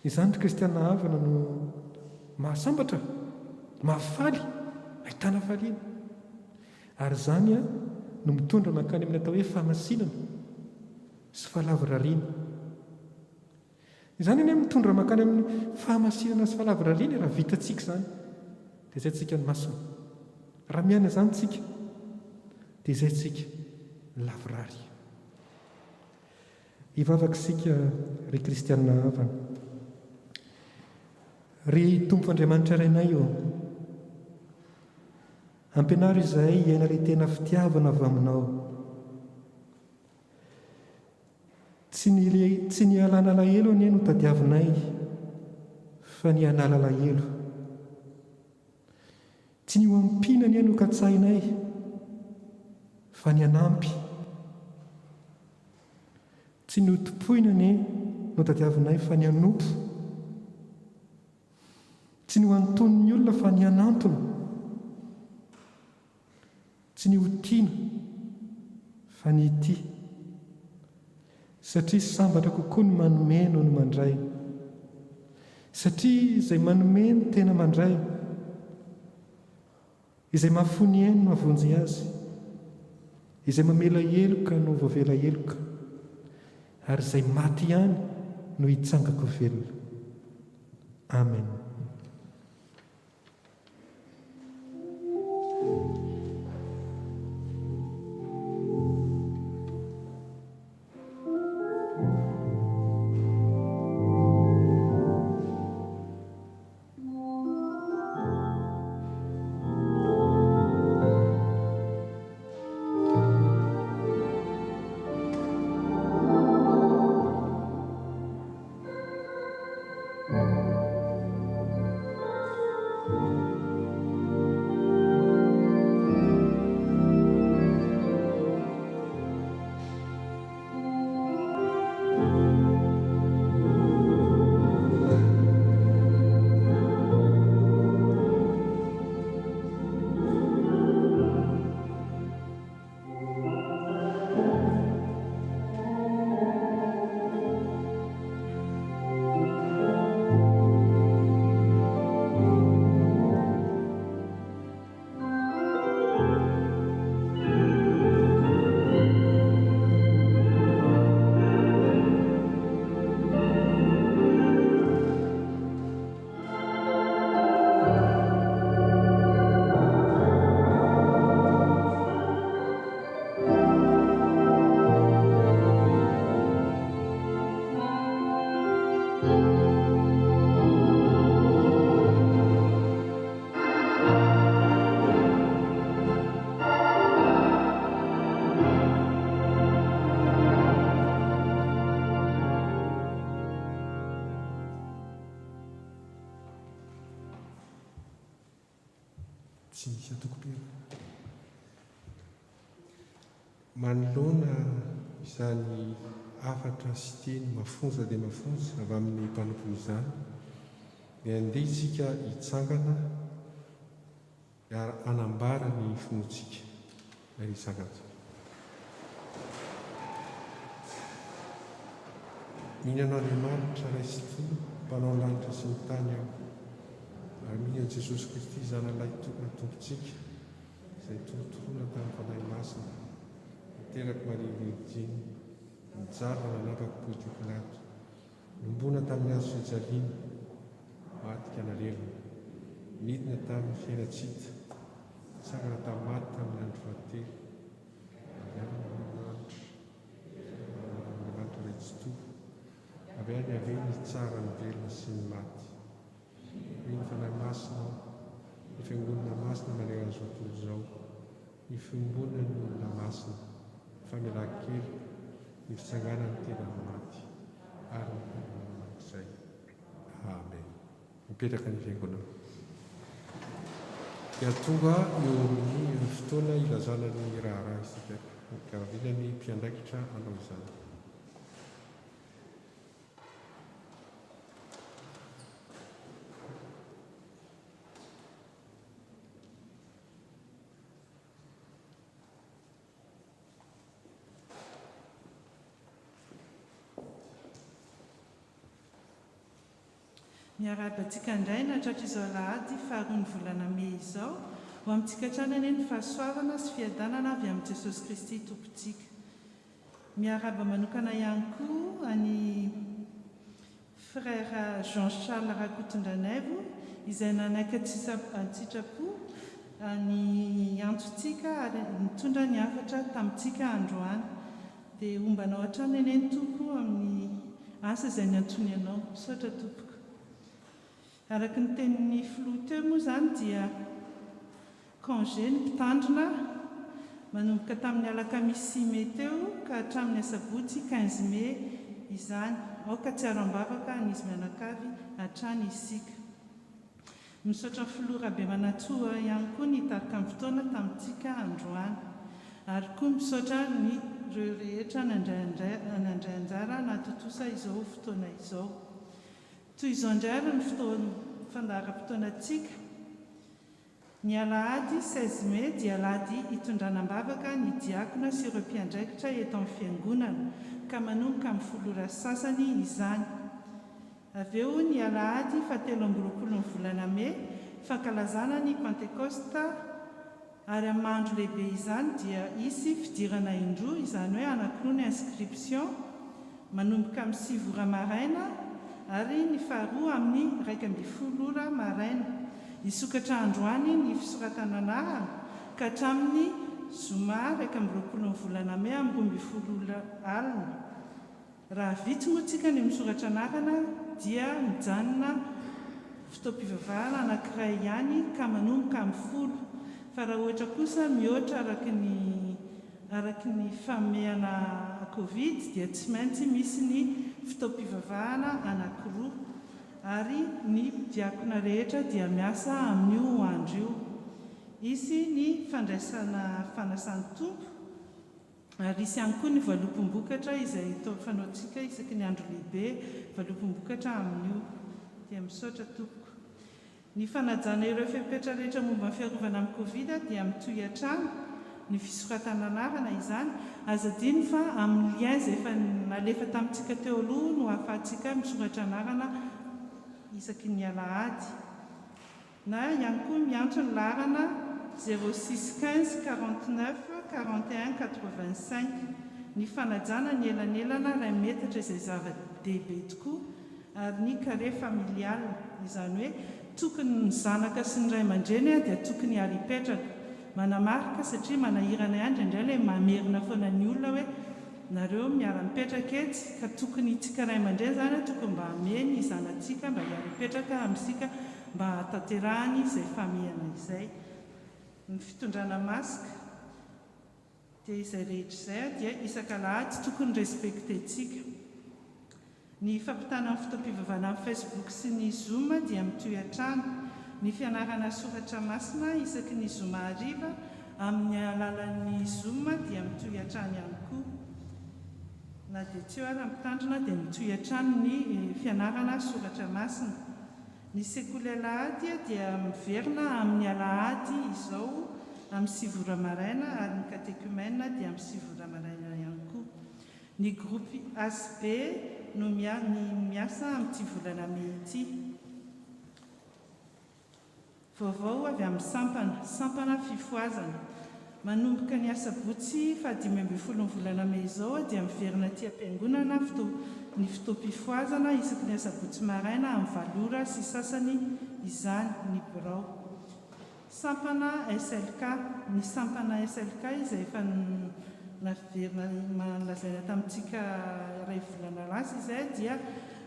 Izany ry kristiana havana no mahasambatra, mahafaly, ahitana faliana. Ary izany no mitondra mankany amin'ny atao hoe fahamasinana sy fahalavorariana. Izany eny mitondra mankany amin'ny fahamasinana sy fahalavorariana raha vitantsika izany, dia izay tsika ny masina. Raha miana izany tsika, dia izay tsika lavorary. Hivavaka isika ry kristiana havana. Ry Tompo Andriamanitra iarainay eo, ampianaro izahay iaina ilay tena fitiavana avy aminao. Tsy ny alana alahelo anie no tadiavinay, fa ny hanala alahelo. Tsy ny ho ampina anie no katsahinay, fa ny hanampy. Tsy ny hotompoina anie no tadiavinay, fa ny hanompo. Tsy ny ho anton'ny olona, fa ny hanantona. Tsy ny hotiana, fa ny ity. Satria sambatra kokoa ny manome noho ny mandray. Satria izay manome no tena mandray, izay mahafony eny no avonjy azy, izay mamela heloka no voavela heloka, ary izay maty ihany no hitsangako velona. Amen. Tsy misy atokopena. Manoloana izany afatra sy teny mafonja dia mafonja avy amin'ny mpanompo izany, dia andeha isika hitsangana hanambara ny finoantsika ry isangana. Mihinana Andriamanitra ray sy toa, mpanao lanitra sy ny tany aho. Ary mihinana Jesosy Kristy zanalahy tompontsika, izay torotorona tamin'ny fanahy masina, niteraka Maria Virginy, nijarona nanapaka Pontius Pilato, nombona tamin'ny hazo fijaliana, matika nalevina, midina tamin'ny fiaina-tsita, nitsangana tamin'ny maty tamin'ny andro fahatelo, Andriamanitra ray tsy toa, avy any aveny ny tsara, ny velona sy ny maty. Ny fanahy masina, ny fiangonana masina maneho an'izao tontolo izao, ny fiombonana ny olona masina, ny famelan-kely, ny fitsanganany tena maty, ary ny fanaman'izay. Amen. Mipetraka ny fiangonana. Dia tonga eo amin'ny fotoana ilazana ny raharaha isika, ka vilany mpiandraikitra hanao izany. Miarabantsika indray natratra izao Alahady faharoa ny volana May izao ho amintsika hatrany anie ny fahasoavana sy fiadanana avy amin'ny Jesosy Kristy tompontsika. Miaraba manokana ihany koa any frère Jean-Charles Rakotondranaivo izay nanaiky an-tsitrapo ny antsotsika ary nitondra ny hafatra tamintsika androany. Dia ombanao hatrany anie ny tompo amin'ny asa izay niantony anao. Misaotra tompoko. Araka ny tenin'ny filoha teo moa izany dia congé ny mpitandrina manomboka tamin'ny alakamisy 6 May teo ka hatramin'ny asabotsy 15 May izany. Aoka tsy aro-ambavaka ny izy mianakavy hatrany isika. Misaotra filoha Rabe Manatsoa ihany koa nitarika amin'ny fotoana tamintsika androany. Ary koa misaotra ny ireo rehetra nandray anjara natotosa izao fotoana izao. Toy izao indray ary ny fandaharam-potoanantsika. Ny Alahady 16 May dia Alahady hitondranam-bavaka ny diakona sy ireo mpiandraikitra eto amin'ny fiangonana ka manomboka amin'ny 10 sasany izany. Avy eo ny Alahady 17 volana May fankalazana ny Pentecosta ary amin'ny andro lehibe izany dia isy fidirana indroa izany hoe anankiroa ny inscription manomboka amin'ny 7 ora maraina ary ny faharoa amin'ny 12 ora maraina. Isokatra androany ny fisoratana anarana ka hatramin'ny zoma 20 volana May amin'ny 12 alina. Raha vitsy moa tsika ny misoratra anarana dia mijanona fotoam-pivavahana anankiray ihany ka manomboka amin'ny 10. Fa raha ohatra kosa mihoatra araky ny fameana Covid dia tsy maintsy misy ny fotoam-pivavahana anankiroa ary ny diakona rehetra dia miasa amin'io andro io. Isy ny fandraisana fanasany tompo ary isy ihany koa ny valopom-bokatra izay fanaontsika isaky ny andro lehibe valopom-bokatra amin'io. Dia misaotra tompoko. Ny fanajana ireo fepetra rehetra momba ny fiarovana amin'ny Covid dia mitohy hatrany ny fisoratana anarana izany. Aza diny fa amin'ny lien izay efa nalefa tamintsika teo aloha no ahafahantsika misoratra anarana isaky ny Alahady. Na ihany koa miantso ny larana 06 15 49 41 85. Ny fanajana ny elanelana 2 metatra izay zava-dehibe tokoa ary ny carré familial izany hoe tokony ny zanaka sy ny ray aman-dreny dia tokony ary hipetraka. Manamarika satria manahirana ihany indray ilay mamerina foana ny olona hoe nareo miara-mipetraka etsy ka tokony itsika ray aman-dreny izany tokony mba hameny ny zanantsika mba hiara mipetraka amintsika mba hatanterahany izay famehana izay. Ny fitondrana masika dia izay rehetra izay dia isan-Alahady tokony respektentsika. Ny fampitana amin'ny fotoam-pivavahana amin'ny Facebook sy ny Zoom dia mitohy hatrany. Ny fianarana soratra masina isaky ny zoma hariva amin'ny alalan'ny Zoom dia mitohy hatrany ihany koa. Na dia tsy eo ary ampitandrina dia mitohy hatrany ny fianarana soratra masina. Ny sekoly Alahady dia miverina amin'ny Alahady izao amin'ny 7 ora maraina ary ny catéchumène dia amin'ny 7 ora maraina ihany koa. Ny groupe ASB no miasa amin'ity volana May ity. Vaovao avy amin'ny sampana fifoazana. Manomboka ny asabotsy 15 volana May izao dia miverina aty am-piangonana ny fotoam-pifoazana isaky ny asabotsy maraina amin'ny 7 ora sy sasany izany ny birao. Sampana SLK. Ny sampana SLK izay efa naverina malazaina tamintsika ray volana lasa izay dia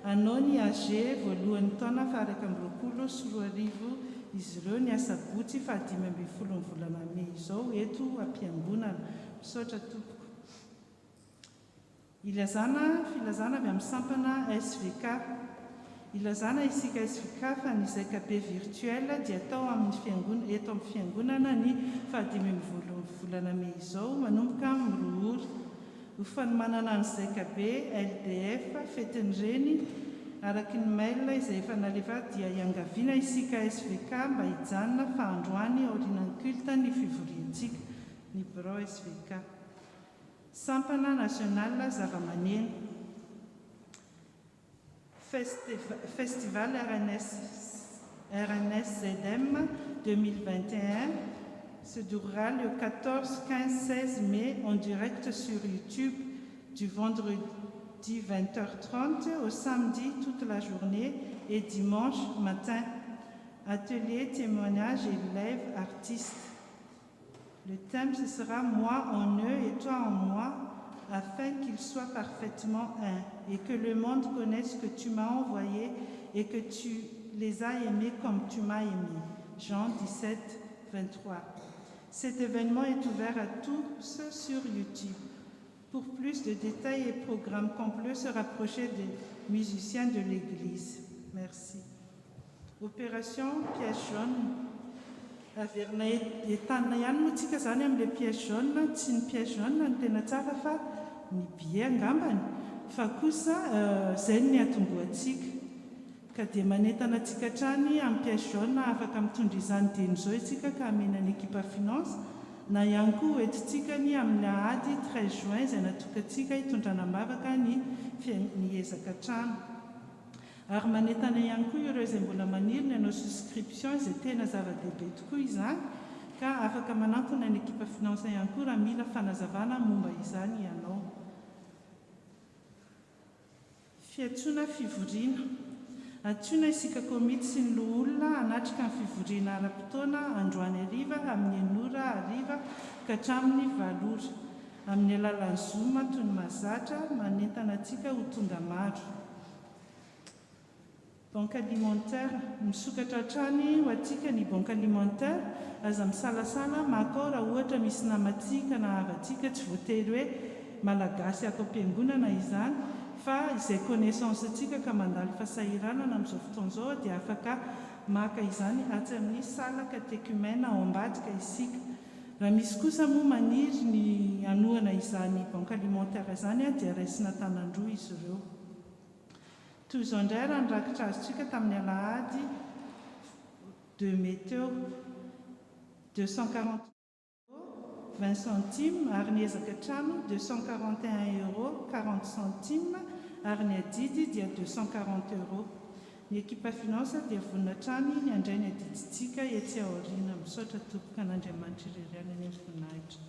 anao ny AG voalohan'ny taona faha 20 sy 20 izy ireo ny asabotsy 15 volana May izao eto am-piangonana. Misaotra tompoko. Filazana avy amin'ny sampana SVK. Ilazana isika SVK fa ny zaikabe virtuel dia atao eto amin'ny fiangonana ny 15 volana May izao manomboka amin'ny 2 ora. Ho fanomanana ny zaikabe LDF fetin'ireny araky ny mail izay efa nalefa dia iangaviana isika SVK mba hijanona fa androany aorian'ny culte ny fivoriantsika ny birao SVK. Sampana nasional zava-maneno. Festival RNS-ZM 2021 se déroulera le 14, 15, 16 mai en direct sur YouTube du vendredi 20h30 au samedi toute la journée et dimanche matin. Atelier, témoignage, élèves, artistes. Le thème, ce sera « Moi en eux et toi en moi » afin qu'ils soient parfaitement un et que le monde connaisse que tu m'as envoyé et que tu les as aimés comme tu m'as aimé. Jean 17, 23. Cet événement est ouvert à tous sur YouTube. Pour plus de détails et programmes complets, se rapprocher des musiciens de l'Église. Merci. Opération pièce jaune. Averina entanina ihany moa tsika zany amin'ilay pièce jaune, tsy ny pièce jaune ny tena tsara fa ny billet angambany. Fa kosa izay ny hahatonga antsika. Ka dia manentana antsika hatrany amin'ny pièce jaune afaka mitondra izany teny izao isika ka amenan'ny ekipa finance. Na ihany koa hoentintsika ny amin'ny ahady 13 juin izay natokantsika hitondrana mavaka ny ezaka trano. Ary manentana ihany koa ireo izay mbola maniry ny hanao souscription izay tena zava-dehibe tokoa izany ka afaka manantona ny ekipa finance ihany koa raha mila fanazavana momba izany ianao. Fiantsoana fivoriana. Antsoina isika komity sy ny loholona hanatrika ny fivoriana ara-potoana androany hariva amin'ny 9 hariva ka hatramin'ny 7 ora. Amin'ny alalan'ny Zoom toy ny mahazatra manentana antsika ho tonga maro. Banque alimentaire, misokatra hatrany ho antsika ny banque alimentaire, aza misalasala maka raha ohatra misy namantsika na havantsika tsy voatery hoe malagasy ako am-piangonana izany, fa izay connaissance antsika ka mandalo fahasahiranana amin'izao fotoan'izao dia afaka maka izany atsy amin'ny sala catéchumène ao ambadika isika. Raha misy kosa moa maniry ny hanohana izany banque alimentaire izany dia raisina tanandroa izy ireo. Toy izao indray raha nirakitra azotsika tamin'ny alahady 2 mai teo 240 20 centimes ary ny ezaka trano 241 € 40 centimes ary ny adidy dia 240 €. Ny ekipa finance dia vonina trany ny andray ny adiditsika etsy aoriana. Misaotra tompoko an'Andriamanitra irery any voninahitra.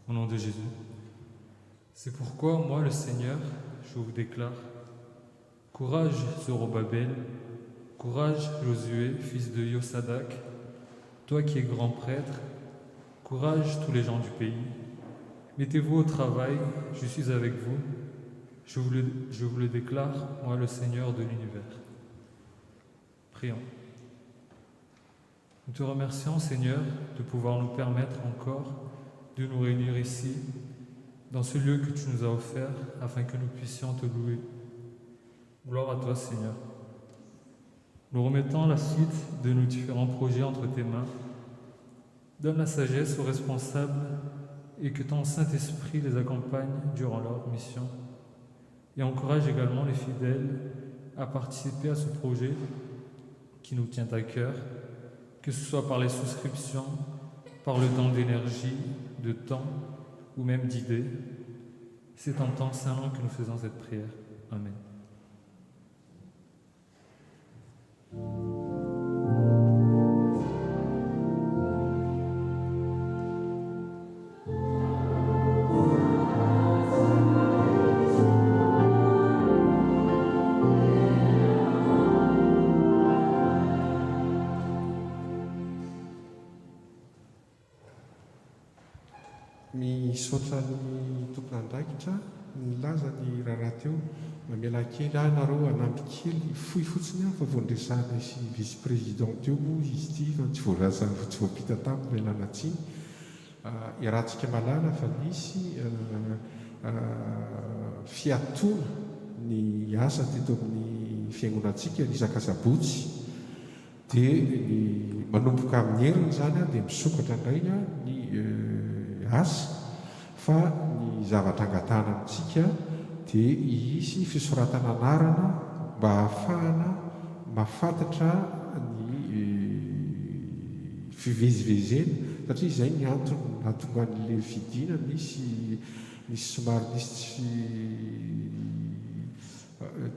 Au nom de Jésus. C'est pourquoi, moi, le Seigneur, je vous déclare, courage, Zorobabel, courage, Josué, fils de Yosadak, toi qui es grand prêtre, courage, tous les gens du pays. Mettez-vous au travail, je suis avec vous, je vous le déclare, moi, le Seigneur de l'univers. Prions. Nous te remercions, Seigneur, de pouvoir nous permettre encore de nous réunir ici, dans ce lieu que tu nous as offert, afin que nous puissions te louer. Gloire à toi, Seigneur. Nous remettons la suite de nos différents projets entre tes mains. Donne la sagesse aux responsables et que ton Saint-Esprit les accompagne durant leur mission. Et encourage également les fidèles à participer à ce projet qui nous tient à cœur, que ce soit par les souscriptions, par le don d'énergie, de temps ou même d'idées. C'est en ton saint nom que nous faisons cette prière. Amen. Misaotra ny tompon'andraikitra milaza ny raharaha teo mamela kely nareo anampy kely fohy fotsiny aho fa voandresana sy vice président teo moa izy ity fa tsy voarazana tsy voapita taminy ilay nanatsiny iarahantsika malala fa nisy fiatoana ny asa teto amin'ny fiangonantsika ny isakasabotsy dia ny manomboka amin'ny heriny zany a dia misokatra indray a ny asa fa ny zavatra angatahana amintsika dia hisy fisoratana anarana mba hahafahana mahafantatra ny fivezivezena satria izay ny antony nahatonga n'le fidina nisy somary nisy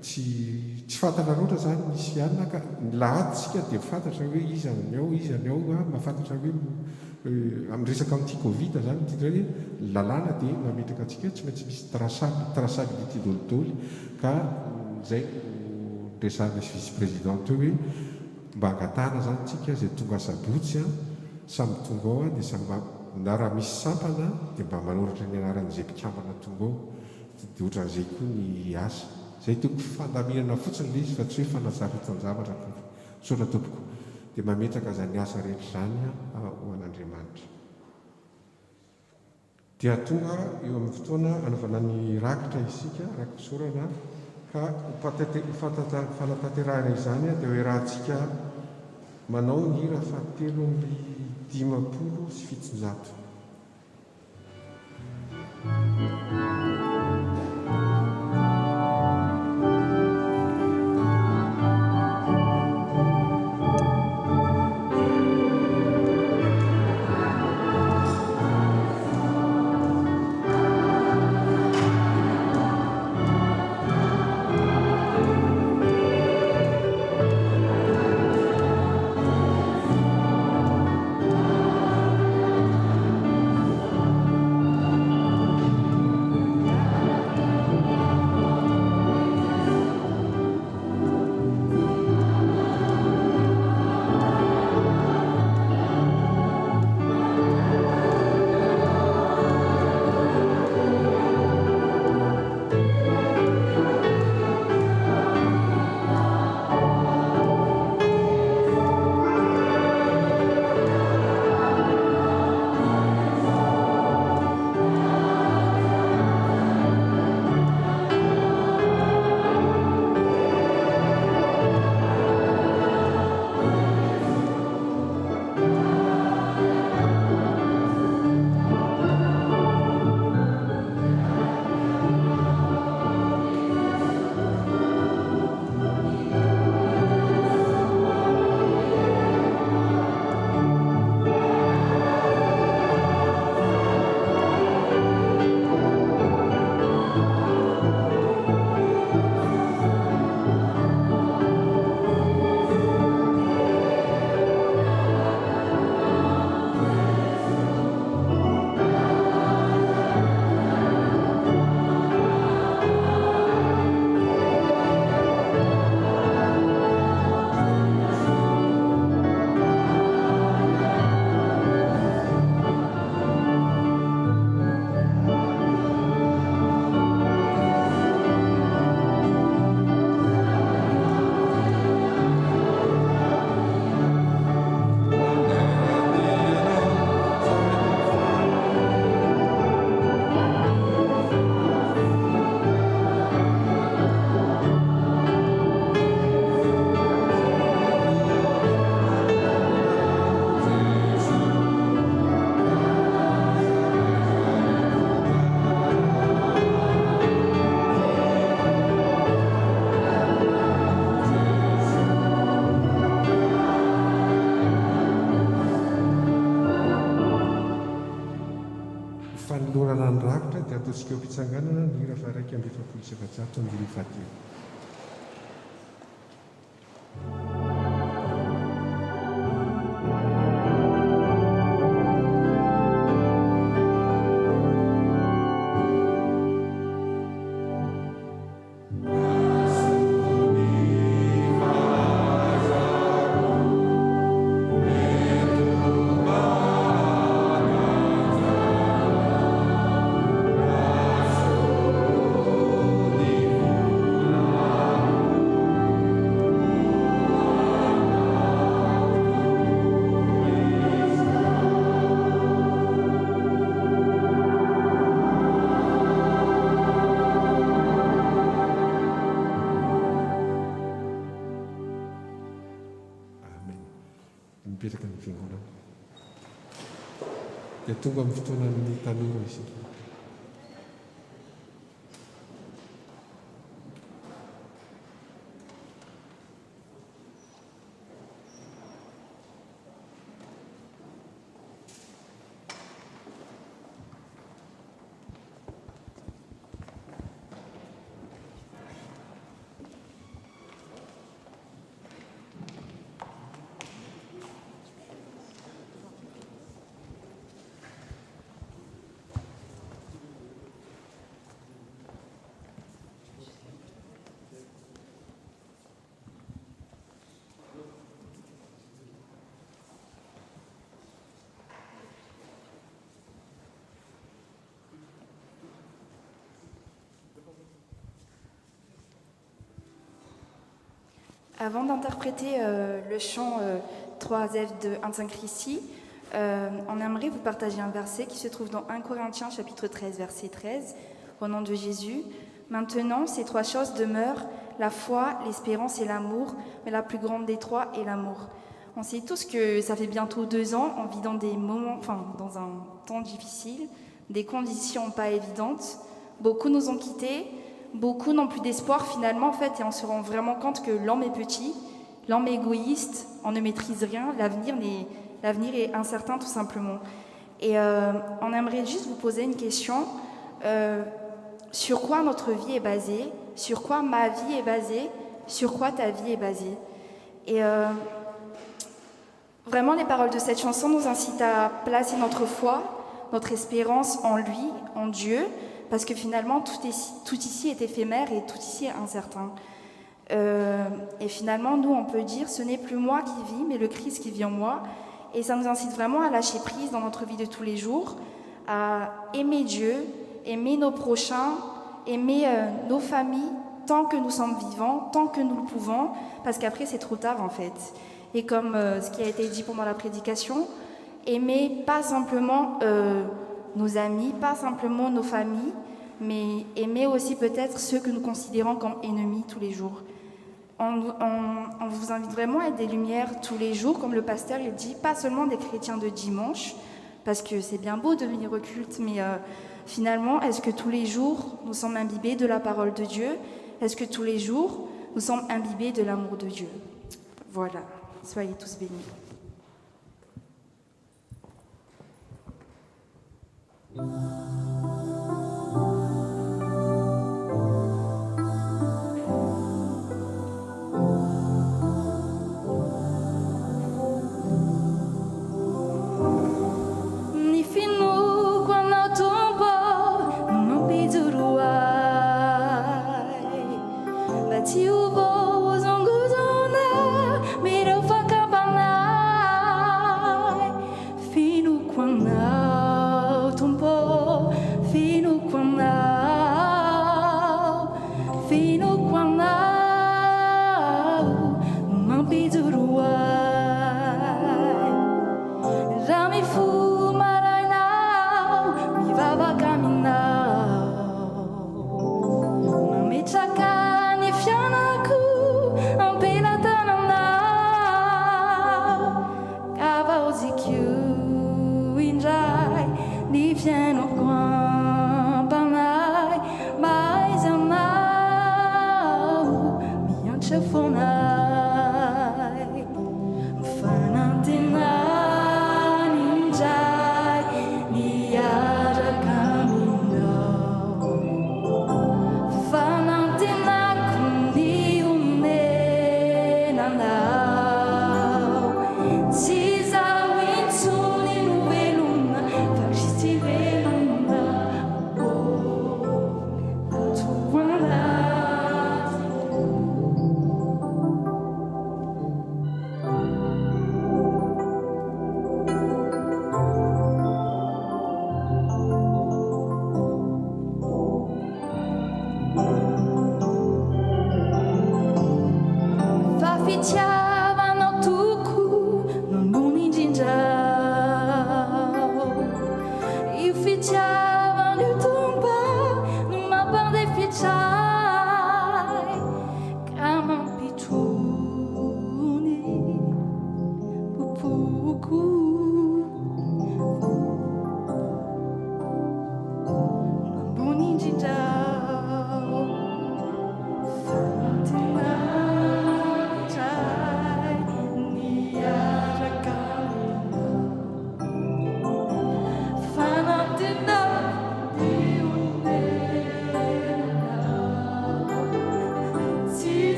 tsy fantana loatra zany misy alina ka ny lahatitsika dia mifantatra hoe izy any ao mahafantatra hoe amin'ny resaka amin'ity covid zany tidra hoe lalàna dia mametraka antsika tsy maintsy misy traçabilité dolidoly ka zay resahana sy vice président teo hoe mba angatahana zany tsika zay tonga sabotsy a samy tonga ao a dia samy na raha misy sampana dia mba manoratra ny anaran'izay mpikambana tonga ao dia ohatran'izay koa ny asa zay toko fandaminana fotsiny le izy fa tsy hoe fanasarotan-javatra sotra tompoko dia mametraka zany asa rehetra zany ho an'Andriamanitra. Dia tonga eo amin'ny fotoana anaovana ny rakitra isika rakisorana ka fanatanterahana izany dia hoe rahantsika manao ny hira fahatelo amby 500. Fanolorana ny rakitra dia ataontsika eo am-pitsanganana ny hira fa 1:177. dia tonga amin'ny fotoanan'ny tanora isika. Avant d'interpréter le chant 3F de 1 Christi, on aimerait vous partager un verset qui se trouve dans 1 Corinthiens chapitre 13, verset 13, au nom de Jésus. Maintenant, ces 3 choses demeurent, la foi, l'espérance et l'amour, mais la plus grande des 3 est l'amour. On sait tous que ça fait bientôt 2 ans, on vit dans des moments, dans un temps difficile, des conditions pas évidentes. Beaucoup nous ont quittés. Beaucoup n'ont plus d'espoir finalement en fait et on se rend vraiment compte que l'homme est petit, l'homme est égoïste, on ne maîtrise rien, l'avenir est incertain tout simplement. Et on aimerait juste vous poser une question, sur quoi notre vie est basée, sur quoi ma vie est basée, sur quoi ta vie est basée. Et vraiment les paroles de cette chanson nous incitent à placer notre foi, notre espérance en lui, en Dieu, parce que finalement, tout ici est éphémère et tout ici est incertain. Et finalement, nous, on peut dire, ce n'est plus moi qui vis, mais le Christ qui vit en moi. Et ça nous incite vraiment à lâcher prise dans notre vie de tous les jours, à aimer Dieu, aimer nos prochains, aimer nos familles, tant que nous sommes vivants, tant que nous le pouvons, parce qu'après, c'est trop tard, en fait. Et comme ce qui a été dit pendant la prédication, aimer pas simplement nos amis, pas simplement nos familles, mais aimer aussi peut-être ceux que nous considérons comme ennemis tous les jours. On vous invite vraiment à être des lumières tous les jours, comme le pasteur il dit, pas seulement des chrétiens de dimanche, parce que c'est bien beau de venir au culte, mais finalement, est-ce que tous les jours nous sommes imbibés de la parole de Dieu? Est-ce que tous les jours nous sommes imbibés de l'amour de Dieu? Voilà, soyez tous bénis.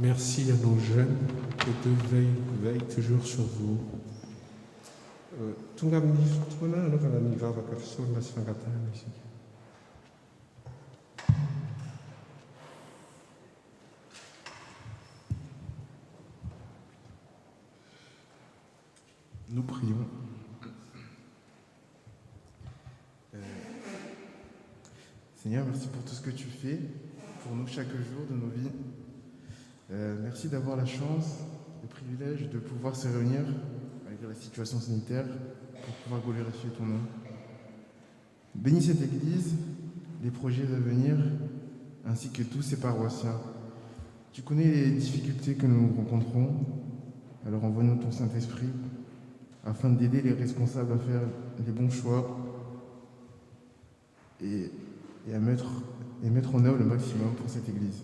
Merci à nos jeunes que Dieu veille toujours sur vous. Tonga amin'ny fotoana anaovana ny vavaka fisaorana sy fangatahana isika. Nous prions. Seigneur, merci pour tout ce que tu fais pour nous chaque jour de nos vies. Merci d'avoir la chance, le privilège de pouvoir se réunir malgré la situation sanitaire pour pouvoir glorifier ton nom. Bénis cette Église, les projets à venir, ainsi que tous ses paroissiens. Tu connais les difficultés que nous rencontrons, alors envoie-nous ton Saint-Esprit afin d'aider les responsables à faire les bons choix et à mettre en œuvre le maximum pour cette Église.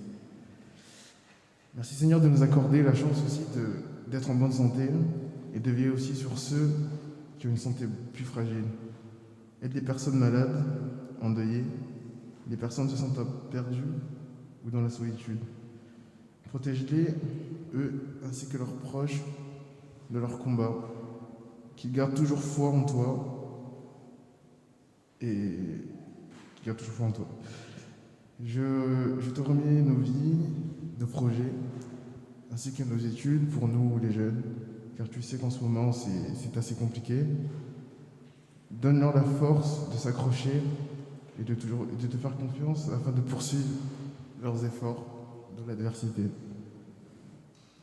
Merci Seigneur de nous accorder la chance aussi d'être en bonne santé et de veiller aussi sur ceux qui ont une santé plus fragile. Aide les personnes malades, endeuillées, les personnes se sentent perdues ou dans la solitude. Protège-les, eux, ainsi que leurs proches, de leur combat, qu'ils gardent toujours foi en toi et qu'ils gardent toujours foi en toi. Je te remets nos vies, nos projets, ainsi que nos études pour nous les jeunes, car tu sais qu'en ce moment c'est assez compliqué. Donne-leur la force de s'accrocher et de te faire confiance afin de poursuivre leurs efforts dans l'adversité.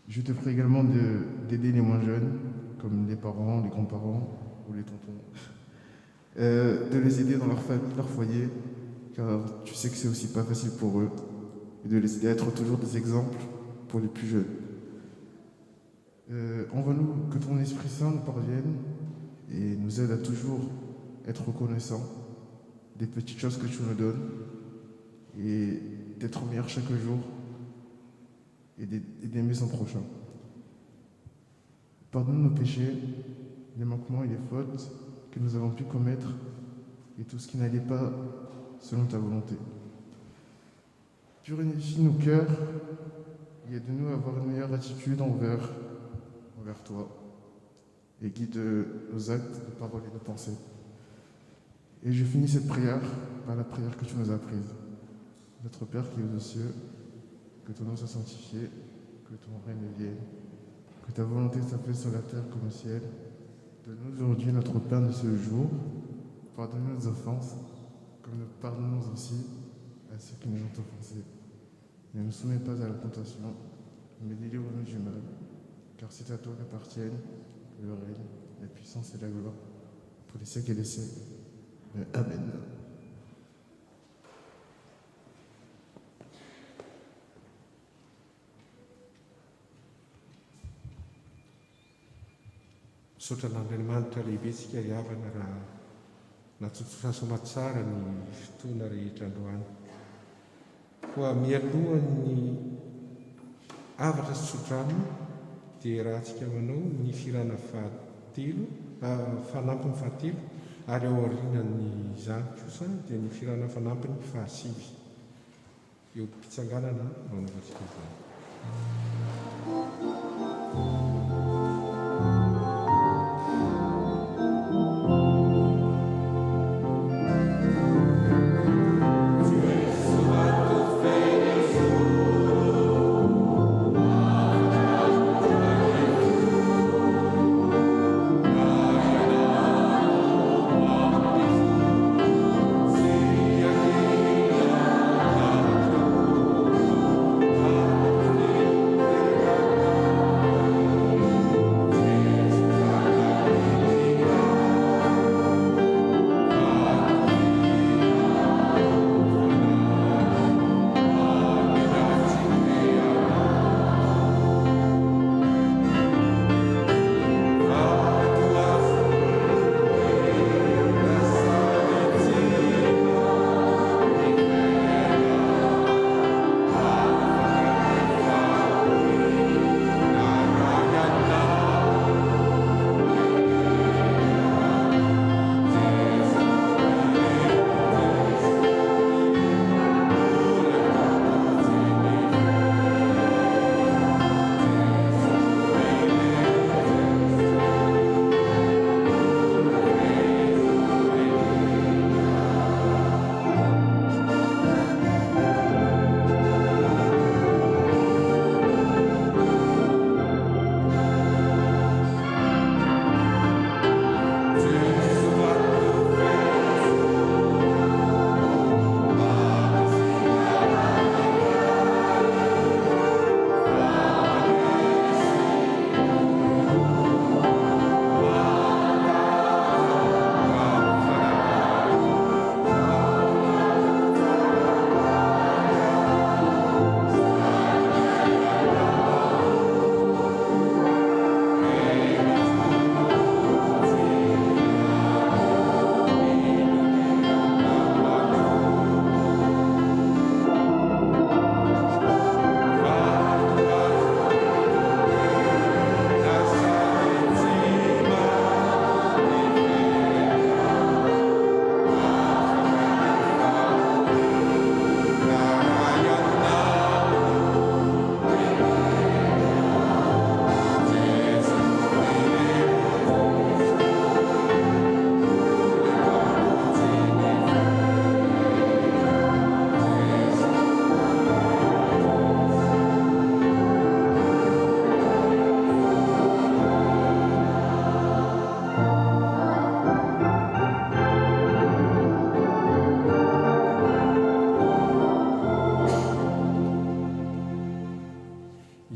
Je te prie également d'aider les moins jeunes, comme les parents, les grands-parents ou les tontons, de les aider dans leur famille, leur foyer, car tu sais que c'est aussi pas facile pour eux, et de les aider à être toujours des exemples pour les plus jeunes. Envoie-nous que ton Esprit Saint nous parvienne et nous aide à toujours être reconnaissants des petites choses que tu nous donnes et d'être meilleurs chaque jour et d'aimer son prochain. Pardonne nos péchés, les manquements et les fautes que nous avons pu commettre et tout ce qui n'allait pas selon ta volonté. Purifie nos cœurs et aide-nous à avoir une meilleure attitude envers toi et guide nos actes, nos paroles et nos pensées. Et je finis cette prière par la prière que tu nous as apprise. Notre Père qui es aux cieux, que ton nom soit sanctifié, que ton règne vienne, que ta volonté soit faite sur la terre comme au ciel. Donne-nous aujourd'hui notre pain de ce jour. Pardonne-nous nos offenses, comme nous pardonnons aussi à ceux qui nous ont offensés. Ne nous soumets pas à la tentation, mais délivre-nous du mal, car c'est à toi qu'appartiennent le règne, la puissance et la gloire, pour les siècles et les siècles. Amen. Misaotra n'Andriamanitra lehibe tsika hiavana raha natsotsotra somatsara ny fotoana rehetra androany. Koa mialohan'ny avatra tsotsotrano dia raha tsika manao ny firana fanampiny fahatelo, ary ao aorianany izany kosa dia ny firana fanampiny fahasivy. Eo am-pitsanganana anaovantsika izany.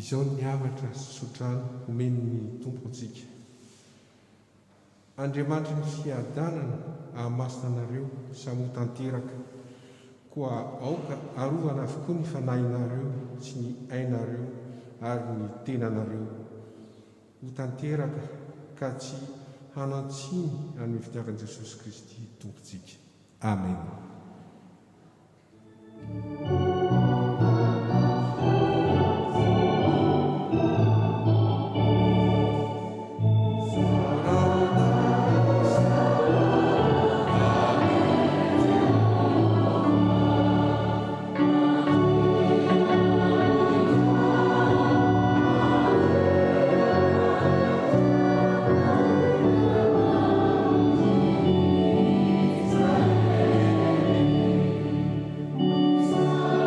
Izao ny havatra sosotrano omen'ny tompo antsika. Andriamanitra ny fiadanana hahamasina anareo samy ho tanteraka, koa aoka arovana avokoa ny fanahinareo sy ny ainareo ary ny tenanareo ho tanteraka ka tsy hanantsiny amin'ny fitiavan'i Jesosy Kristy tompontsika. Amen. Sa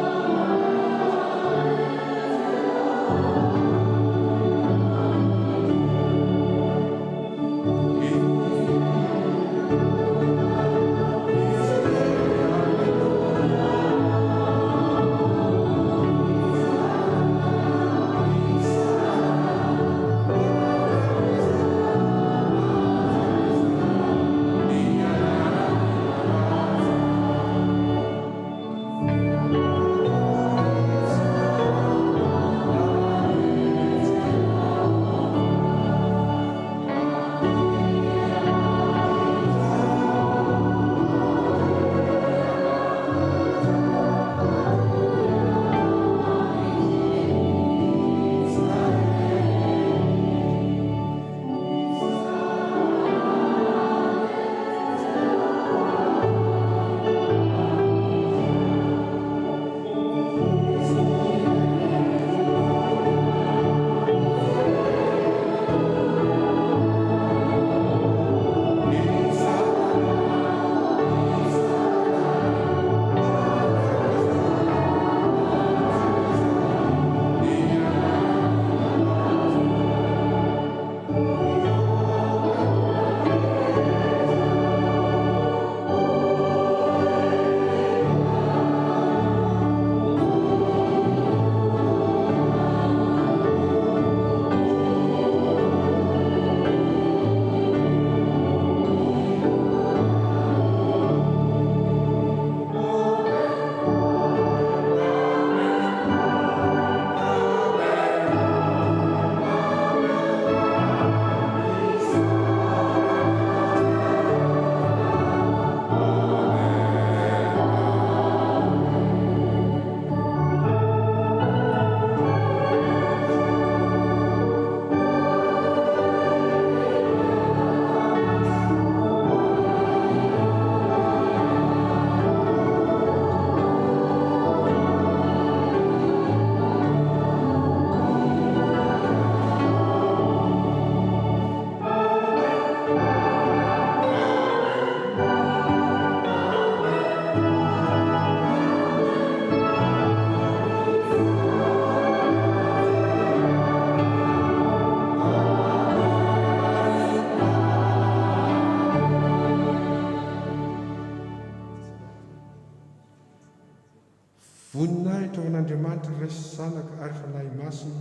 Andriamanitra resy zanaka ary fanahy masina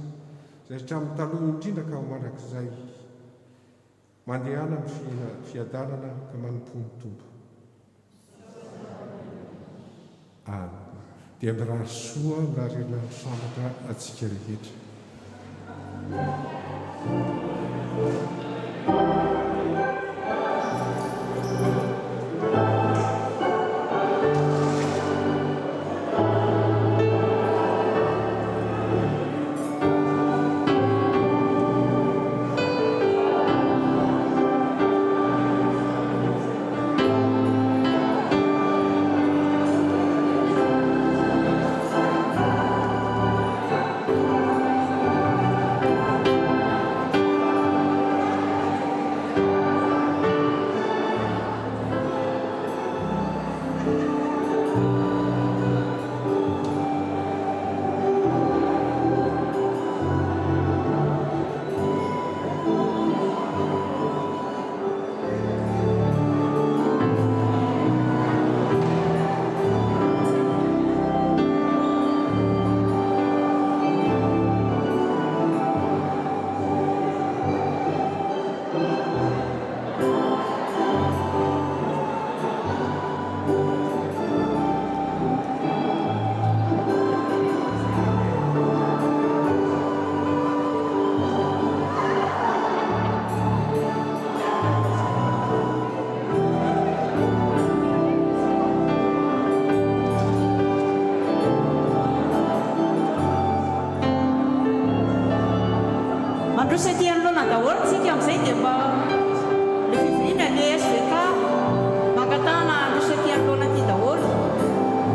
izay hatramin'ny taloha indrindra ka ho mandrakizay mandehana amin'ny fiadanana ka manompo ny tompo. Dia mirary soa mirarena sambatra atsika rehetra. Mandroso ety anoloana daholo tsika amin'izay dia mba